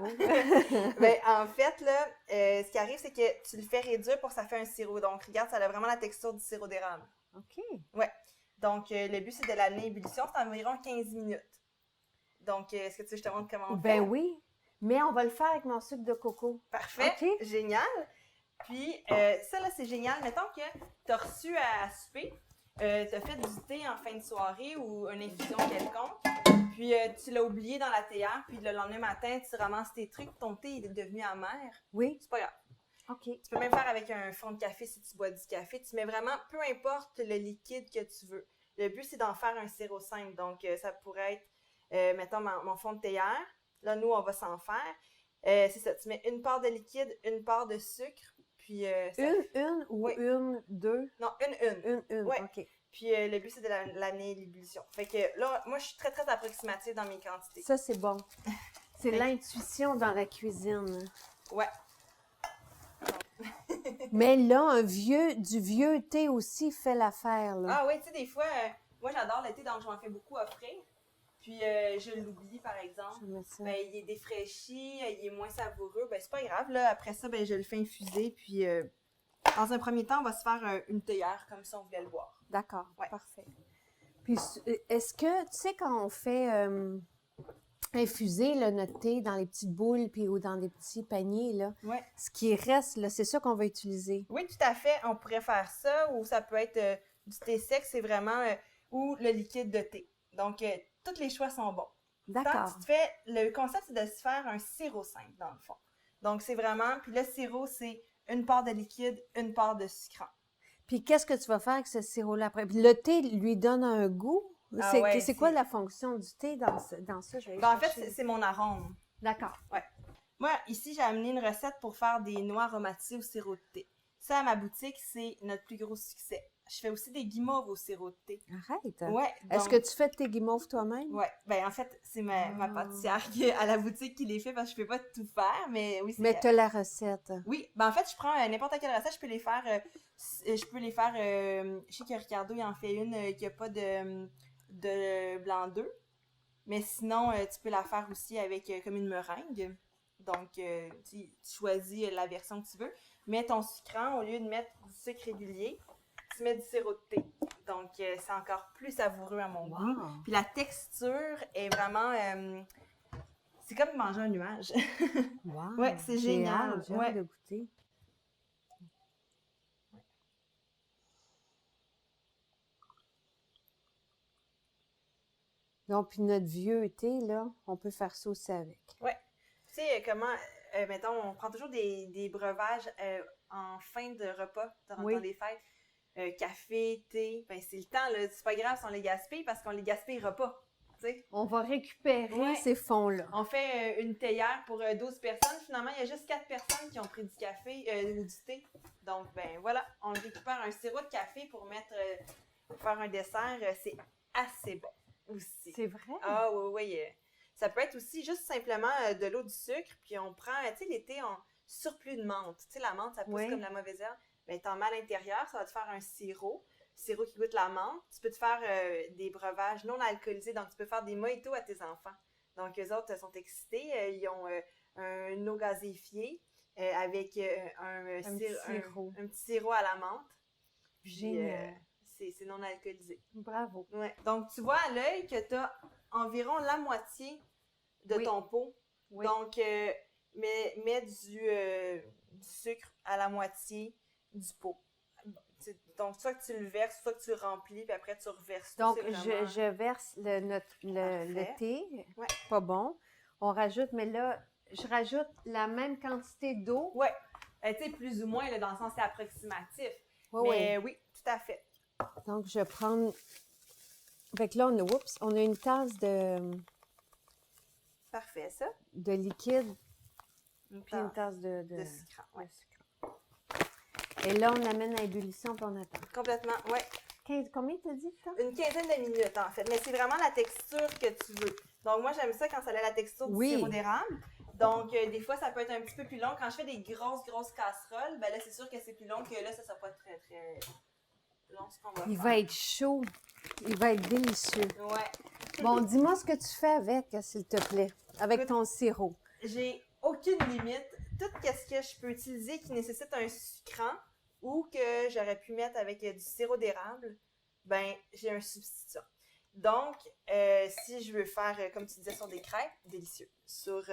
Ben, en fait, là, ce qui arrive, c'est que tu le fais réduire pour que ça fait un sirop. Donc, regarde, ça a vraiment la texture du sirop d'érable. OK. Ouais. Donc, le but, c'est de l'amener à ébullition. C'est environ 15 minutes. Donc, est-ce que tu veux que je te montre comment on fait? Ben oui, mais on va le faire avec mon sucre de coco. Parfait. OK. Génial. Puis, ça, là, c'est génial. Mettons que tu as reçu à souper, tu as fait du thé en fin de soirée ou une infusion quelconque, puis tu l'as oublié dans la théière, puis le lendemain matin, tu ramasses tes trucs, ton thé est devenu amer. Oui. C'est pas grave. OK. Tu peux même faire avec un fond de café si tu bois du café. Tu mets vraiment, peu importe le liquide que tu veux. Le but, c'est d'en faire un sirop simple. Donc, ça pourrait être, mettons, mon fond de théière. Là, nous, on va s'en faire. C'est ça, tu mets une part de liquide, une part de sucre, puis... Une ou Oui. une, deux? Non, une. Une, Ouais. OK. Puis le but, c'est de l'amener à l'ébullition. Fait que là, moi, je suis très, très approximative dans mes quantités. Ça, c'est bon. C'est l'intuition dans la cuisine. Ouais. Mais là, du vieux thé aussi fait l'affaire, là. Ah oui, tu sais, des fois, moi, j'adore le thé, donc je m'en fais beaucoup offrir. Puis je l'oublie, par exemple. Je mets ça. Ben, il est défraîchi, il est moins savoureux. Ben, c'est pas grave, là. Après ça, ben, je le fais infuser. Puis, dans un premier temps, on va se faire une théière, comme si on voulait le boire. D'accord, Ouais. parfait. Puis, est-ce que, tu sais, quand on fait infuser là, notre thé dans les petites boules puis, ou dans des petits paniers, là, Ouais. ce qui reste, là, c'est ça qu'on va utiliser. Oui, tout à fait. On pourrait faire ça, ou ça peut être du thé sec, c'est vraiment, ou le liquide de thé. Donc, tous les choix sont bons. Tant D'accord. que tu te fais, le concept, c'est de se faire un sirop simple, dans le fond. Donc, c'est vraiment, puis le sirop, c'est une part de liquide, une part de sucrant. Puis, qu'est-ce que tu vas faire avec ce sirop-là après? Puis le thé lui donne un goût? Ah C'est ouais, c'est quoi c'est- la fonction du thé dans ça? Je vais aller Ben, en fait, chercher. c'est mon arôme. D'accord. Moi, ici, j'ai amené une recette pour faire des noix aromatisées au sirop de thé. Ça, à ma boutique, c'est notre plus gros succès. Je fais aussi des guimauves au sirop de thé. Arrête. Ouais. Est-ce donc- que tu fais tes guimauves toi-même? Ouais. Ben, en fait, c'est ma pâtissière à la boutique qui les fait parce que je peux pas tout faire, mais oui, c'est... Mais tu as la recette. Oui, ben en fait, je prends n'importe quelle recette, je peux les faire, je sais que Ricardo, il en fait une qui a pas de blanc d'œuf, mais sinon, tu peux la faire aussi avec comme une meringue. Donc, tu choisis la version que tu veux. Mets ton sucrant, au lieu de mettre du sucre régulier, tu mets du sirop de thé. Donc, c'est encore plus savoureux à mon goût. Wow. Puis la texture est vraiment... C'est comme manger un nuage. Wow! Ouais, c'est J'ai génial. hâte, j'ai Ouais. hâte de goûter. Donc, puis notre vieux thé, là, on peut faire ça aussi avec. Tu sais, comment, mettons, on prend toujours des breuvages en fin de repas dans les fêtes. Café, thé, ben c'est le temps, là. C'est pas grave si on les gaspille parce qu'on les gaspillera pas. Tu sais. On va récupérer Ouais. ces fonds-là. On fait une théière pour 12 personnes. Finalement, il y a juste 4 personnes qui ont pris du café ou du thé. Donc, ben voilà, on récupère un sirop de café pour mettre, pour faire un dessert. C'est assez bon aussi. C'est vrai? Ah oui. Ça peut être aussi juste simplement de l'eau, du sucre, puis on prend, tu sais, l'été, on surplus de menthe. Tu sais, la menthe, ça pousse Oui. comme la mauvaise herbe. Mais t'en mets à l'intérieur, ça va te faire un sirop qui goûte la menthe. Tu peux te faire des breuvages non alcoolisés, donc tu peux faire des mojitos à tes enfants. Donc, eux autres sont excités. Ils ont un eau gazéifiée avec un petit sirop à la menthe. Puis, Génial. c'est non alcoolisé. Bravo. Ouais. Donc, tu vois à l'œil que tu as environ la moitié de ton pot. Oui. Donc, mets du sucre à la moitié du pot. Donc, soit que tu le verses, soit que tu le remplis, puis après tu reverses tout. Donc, C'est vraiment- je verse le Parfait. thé. Ouais. Pas bon. On rajoute, mais là, je rajoute la même quantité d'eau. Ouais. Tu sais, plus ou moins, là, dans le sens c'est approximatif. Oui, Mais oui, tout à fait. Donc, je vais prendre... Fait que là, on a une tasse Parfait, ça. de liquide, Une puis une tasse tasse de sucre. Ouais. de sucre. Et là, on amène à ébullition, puis on attend. Complètement, ouais. Combien t'as dit, ça? Une quinzaine de minutes, en fait. Mais c'est vraiment la texture que tu veux. Donc, moi, j'aime ça quand ça a la texture du sirop d'érable. Donc, des fois, ça peut être un petit peu plus long. Quand je fais des grosses casseroles, ben là, c'est sûr que c'est plus long que là, ça sera pas très long ce qu'on va Il faire. va être chaud. Il va être délicieux. Ouais. Bon, dis-moi ce que tu fais avec, s'il te plaît, avec Écoute, ton sirop. J'ai aucune limite. Tout ce que je peux utiliser qui nécessite un sucrant ou que j'aurais pu mettre avec du sirop d'érable, ben j'ai un substitut. Donc, si je veux faire, comme tu disais, sur des crêpes, délicieux. Sur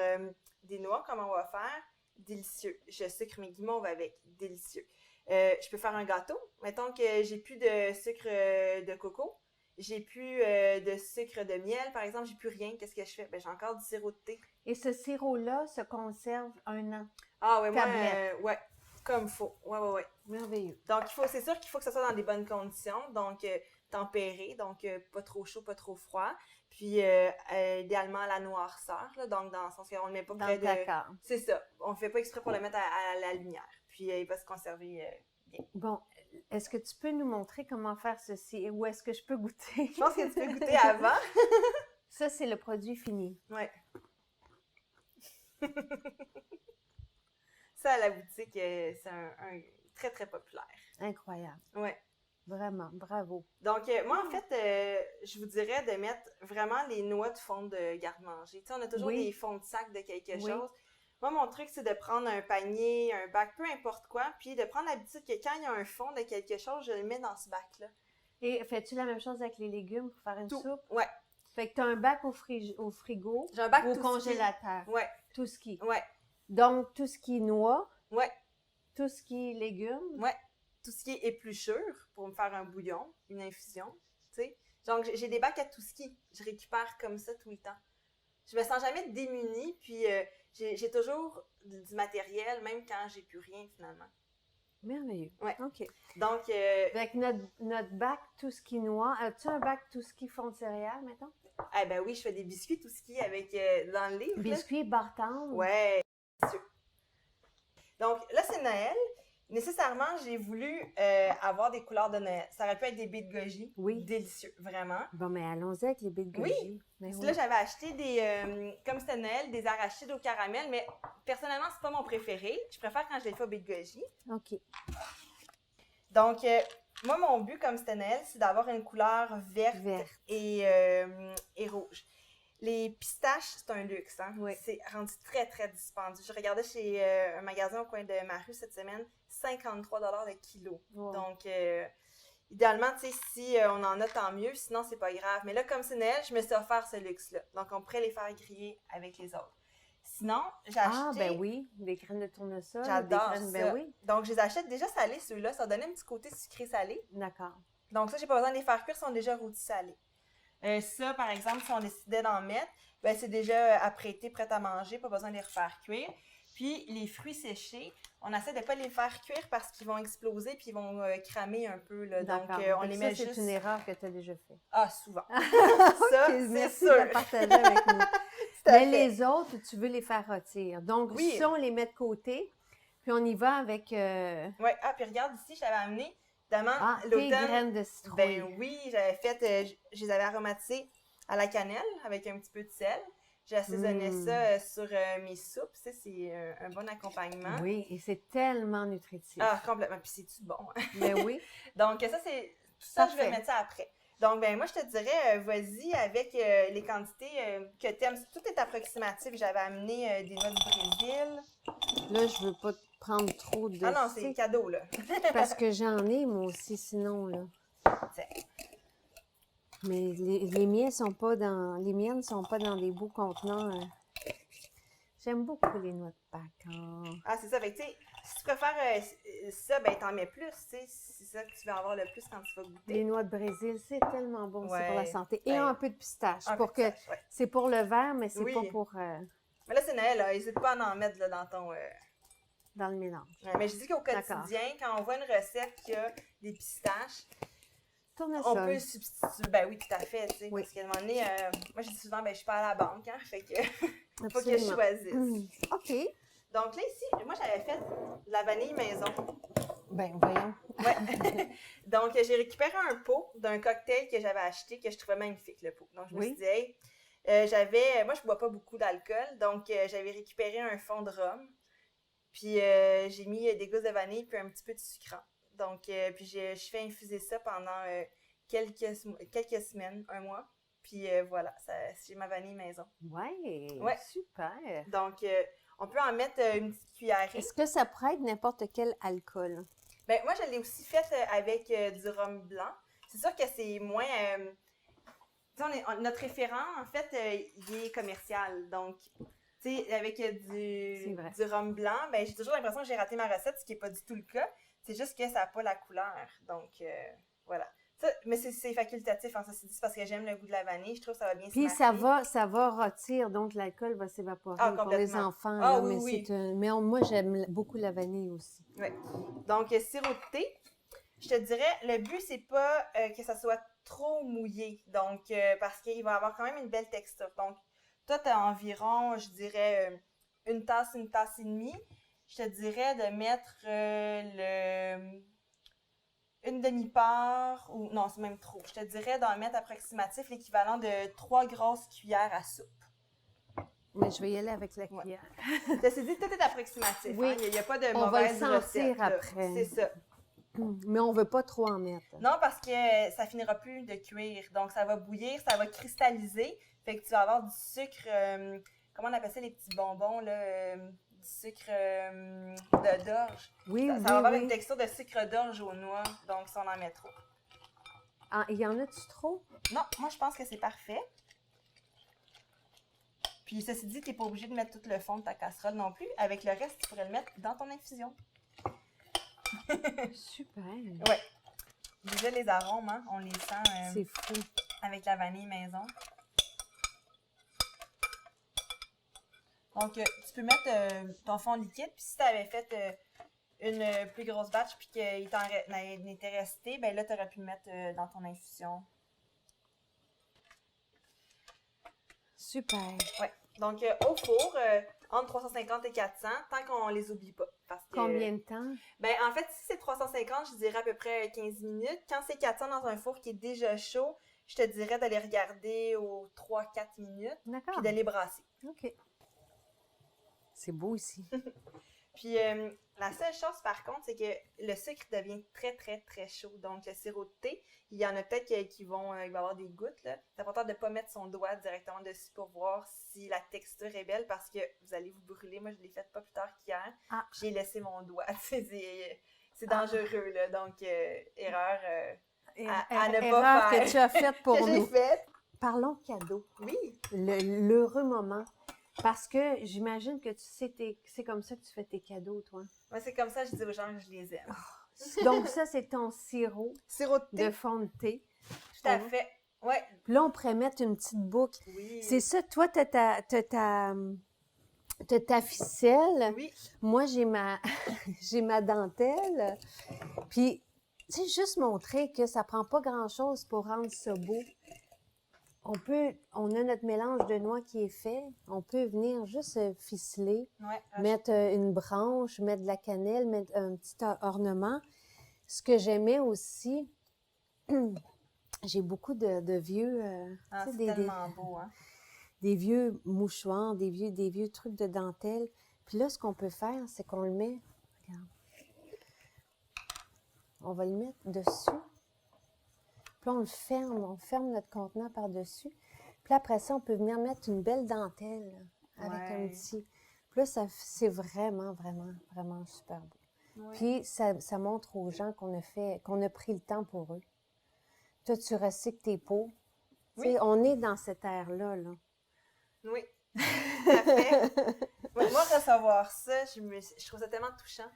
des noix, comme on va faire, délicieux. Je sucre mes guimauves avec, délicieux. Je peux faire un gâteau. Mettons que j'ai plus de sucre de coco. J'ai plus de sucre de miel, par exemple. J'ai plus rien. Qu'est-ce que je fais? Ben, j'ai encore du sirop de thé. Et ce sirop-là se conserve 1 an. Ah ouais, moi, Tablette. ouais, comme faut. Ouais. Merveilleux. Donc, c'est sûr qu'il faut que ça soit dans des bonnes conditions. Donc, tempéré, donc pas trop chaud, pas trop froid. Puis, idéalement à la noirceur, là, donc dans le sens qu'on le met pas Dans près le de... placard. C'est ça. On ne fait pas exprès pour le mettre à la lumière. Puis, il va se conserver bien. Bon, est-ce que tu peux nous montrer comment faire ceci? Ou est-ce que je peux goûter? Je pense que tu peux goûter avant. Ça, c'est le produit fini. Ouais. Ça, à la boutique, c'est un très, très populaire. Incroyable. Ouais. Vraiment, bravo. Donc, moi, en fait, je vous dirais de mettre vraiment les noix de fond de garde-manger. Tu sais, on a toujours Oui. des fonds de sac de quelque Oui. chose. Moi, mon truc, c'est de prendre un panier, un bac, peu importe quoi, puis de prendre l'habitude que quand il y a un fond de quelque chose, je le mets dans ce bac-là. Et fais-tu la même chose avec les légumes pour faire une Tout. soupe? Ouais. Fait que tu as un bac au frigo J'ai un bac ou au tout congélateur. Ouais, Tout ce qui. ouais, Donc, tout ce qui est noix, ouais, tout ce qui est légumes. ouais. Tout ce qui est épluchure pour me faire un bouillon, une infusion, tu sais. Donc, j'ai des bacs à tout ski. Je récupère comme ça tout le temps. Je me sens jamais démunie, puis j'ai toujours du matériel, même quand j'ai plus rien, finalement. Merveilleux. Ouais. OK. Donc, Avec notre bac tout ce qui noix. As-tu un bac tout ce qui fond de céréales, mettons? eh ben oui, je fais des biscuits tout ski avec dans le livre. là. Biscuits, barre tendre. Ouais, bien sûr. Donc, là, c'est Noël. Nécessairement, j'ai voulu avoir des couleurs de Noël. Ça aurait pu être des baies de goji. Oui. Délicieux, vraiment. Bon, mais allons-y avec les baies de Oui. goji. Ben Puis oui. là, j'avais acheté comme c'était Noël, des arachides au caramel, mais personnellement, c'est pas mon préféré. Je préfère quand je les fais au baies de goji. OK. Donc, moi, mon but, comme c'était Noël, c'est d'avoir une couleur verte, Verte. et rouge. Les pistaches, c'est un luxe, hein? Oui. C'est rendu très, très dispendieux. Je regardais chez un magasin au coin de ma rue cette semaine, 53 $ le kilo. Wow. Donc, idéalement, tu sais, si on en a, tant mieux. Sinon, c'est pas grave. Mais là, comme c'est Noël, je me suis offert ce luxe-là. Donc, on pourrait les faire griller avec les autres. Sinon, j'ai acheté... Ah, ben oui, des graines de tournesol. J'adore des graines, ça. Ben oui, Donc, je les achète déjà salés, ceux-là. Ça donne un petit côté sucré-salé. d'accord. Donc, ça, j'ai pas besoin de les faire cuire, ils sont déjà rôtis salés. Ça, par exemple, si on décidait d'en mettre, ben, c'est déjà apprêté, prêt à manger, pas besoin de les refaire cuire. Puis, les fruits séchés, on essaie de ne pas les faire cuire parce qu'ils vont exploser puis ils vont cramer un peu. Là. Donc, D'accord. on Fait les que met ça, juste... c'est une erreur que tu as déjà fait. Ah, souvent. Ok, Ça, c'est merci sûr. de partager avec nous. Tout à Mais fait. les autres, tu veux les faire rôtir. Donc, Oui. ça, on les met de côté, puis on y va avec Ouais. Ah, puis regarde ici, j'avais amené, évidemment, tes l'automne. graines de citrouille. Ben oui, j'avais fait, je les avais aromatisées à la cannelle avec un petit peu de sel. J'ai assaisonné ça sur mes soupes. Ça, c'est un bon accompagnement. Oui, et c'est tellement nutritif. Ah, complètement. Puis c'est-tu bon? Mais oui. Donc, ça, c'est... Tout ça, je vais Parfait. mettre ça après. Donc, ben moi, je te dirais, vas-y avec les quantités que tu aimes. Tout est approximatif. J'avais amené des noix du Brésil. Là, je veux pas te prendre trop de... Ah non, c'est cadeau, là. Parce que j'en ai, moi aussi, sinon, là. Tiens. Mais les miennes sont pas dans des beaux contenants. J'aime beaucoup les noix de Pâques. Ah, c'est ça. Fait que, tu sais, si tu préfères ça, ben t'en mets plus, tu sais. C'est ça que tu vas avoir le plus quand tu vas goûter. Les noix de Brésil, c'est tellement bon, c'est pour la Ouais. santé. Et Ben, un peu de pistache. Un pour peu de que pistache, ouais. C'est pour le verre, mais c'est Oui. pas pour Mais là, c'est Noël, là. N'hésite pas à en mettre là, dans ton... dans le mélange. Ouais, mais je dis qu'au quotidien, quand on voit une recette qui a des pistaches, on Tournesol. peut le substituer. Ben oui, tout à fait, tu sais. Oui. Parce qu'à un moment donné, moi, je dis souvent, ben je suis pas à la banque, hein. Fait que faut que je Absolument. choisisse. OK. Donc là, ici, moi, j'avais fait de la vanille maison. Ben, voyons. Ouais. Donc, j'ai récupéré un pot d'un cocktail que j'avais acheté, que je trouvais magnifique, le pot. Donc, je me suis dit, hey, moi, je bois pas beaucoup d'alcool, donc j'avais récupéré un fond de rhum. Puis, j'ai mis des gousses de vanille puis un petit peu de sucrant. Donc, puis je fais infuser ça pendant quelques semaines, un mois. Puis voilà, j'ai ma vanille maison. Ouais. Super. Donc, on peut en mettre une petite cuillerée. Est-ce que ça pourrait être n'importe quel alcool? Ben, moi, je l'ai aussi faite avec du rhum blanc. C'est sûr que c'est moins... tu sais, notre référent, en fait, il est commercial. Donc, tu sais, avec du rhum blanc, ben, j'ai toujours l'impression que j'ai raté ma recette, ce qui n'est pas du tout le cas. C'est juste que ça n'a pas la couleur. Donc, voilà. Ça, mais c'est facultatif, hein, ça c'est dit, parce que j'aime le goût de la vanille. Je trouve que ça va bien se Puis marier. ça va rôtir, donc l'alcool va s'évaporer Ah, pour les complètement. enfants. Ah, là, oui, mais oui. mais moi, j'aime beaucoup la vanille aussi. Oui. Donc, sirop de thé, je te dirais, le but, c'est pas que ça soit trop mouillé. Donc, parce qu'il va avoir quand même une belle texture. Donc, toi, tu as environ, je dirais, une tasse et demie. Je te dirais de mettre une demi-part, ou non, c'est même trop. Je te dirais d'en mettre approximatif l'équivalent de 3 grosses cuillères à soupe. Mais je vais y aller avec la cuillère. Ceci dit, tout est approximatif. Oui. Hein? Il n'y a pas de On va le mauvaise sentir recette, là. après. C'est ça. Mais on veut pas trop en mettre. Non, parce que ça finira plus de cuire. Donc, ça va bouillir, ça va cristalliser. Fait que tu vas avoir du sucre, comment on appelle ça, les petits bonbons, là, du sucre d'orge. Oui, Ça oui, va avoir oui. une texture de sucre d'orge aux noix. Donc, si on en met trop. Ah, il y en a-tu trop? Non, moi, je pense que c'est parfait. Puis, ceci dit, tu n'es pas obligé de mettre tout le fond de ta casserole non plus. Avec le reste, tu pourrais le mettre dans ton infusion. Super. Ouais. Déjà, les arômes, hein, on les sent C'est fou. avec la vanille maison. Donc, tu peux mettre ton fond liquide. Puis, si tu avais fait une plus grosse batch puis qu'il t'en était resté, ben là, tu aurais pu le mettre dans ton infusion. Super. Ouais. Donc, au four, entre 350 et 400, tant qu'on les oublie pas. Parce que, Combien de temps? Ben, en fait, si c'est 350, je dirais à peu près 15 minutes. Quand c'est 400 dans un four qui est déjà chaud, je te dirais d'aller regarder aux 3-4 minutes, D'accord. puis de les brasser. OK. C'est beau ici. Puis, la seule chose, par contre, c'est que le sucre devient très, très, très chaud. Donc, le sirop de thé, il y en a peut-être qui vont il va y avoir des gouttes, là. C'est important de ne pas mettre son doigt directement dessus pour voir si la texture est belle parce que vous allez vous brûler. Moi, je l'ai fait pas plus tard qu'hier. Ah. J'ai laissé mon doigt. C'est dangereux, là. Donc, erreur à ne Erreur pas faire. que tu as faite pour que j'ai nous. faite. Parlons cadeau. Oui. L'heureux moment. Parce que j'imagine que c'est comme ça que tu fais tes cadeaux, toi. Moi, c'est comme ça, je dis aux gens que je les aime. Donc ça, c'est ton sirop Sirop de thé, de fond de thé. tout à fait. Ouais, Puis là, on pourrait mettre une petite boucle. oui. C'est ça, toi, t'as ta ficelle. Oui, Moi, j'ai ma j'ai ma dentelle. Puis, tu sais, juste montrer que ça prend pas grand-chose pour rendre ça beau. On a notre mélange de noix qui est fait. On peut venir juste ficeler, ouais. mettre une branche, mettre de la cannelle, mettre un petit ornement. Ce que j'aimais aussi, j'ai beaucoup de vieux, Ah, tu sais, c'est tellement beau, hein. des vieux mouchoirs, des vieux trucs de dentelle. Puis là, ce qu'on peut faire, c'est qu'on le met, regarde, on va le mettre dessus. Puis là, on ferme notre contenant par-dessus. Puis après ça, on peut venir mettre une belle dentelle avec un petit. Puis là, c'est vraiment, vraiment, vraiment super beau. Ouais. Puis ça montre aux gens qu'on a pris le temps pour eux. Toi, tu recycles tes pots. Oui. Tu sais, on est dans cette ère-là, là. Oui, tout à fait. Moi, recevoir ça, je trouve ça tellement touchant.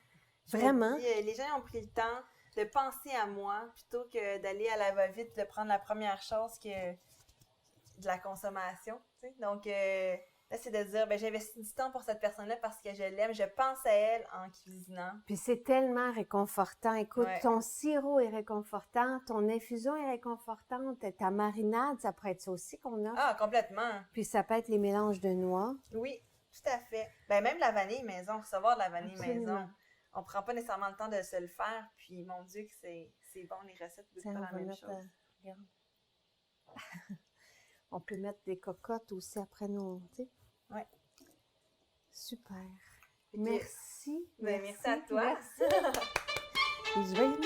Je me Vraiment? dis, les gens ont pris le temps de penser à moi plutôt que d'aller à la va-vite, de prendre la première chose que de la consommation. Tu sais. Donc, là, c'est de dire, ben, j'investis du temps pour cette personne-là parce que je l'aime, je pense à elle en cuisinant. Puis c'est tellement réconfortant. Écoute, Ouais. ton sirop est réconfortant, ton infusion est réconfortante, ta marinade, ça pourrait être ça aussi qu'on a. Ah, complètement. Puis ça peut être les mélanges de noix. Oui, tout à fait. Ben, même la vanille maison, recevoir de la vanille Absolument. maison. On prend pas nécessairement le temps de se le faire, puis mon Dieu que c'est bon, les recettes ne Tiens, pas on la va même mettre, chose. regarde. On peut mettre des cocottes aussi après nos, tu sais. Ouais. Super. Fait que- Merci. Ben, merci à toi. Merci. Et joyeux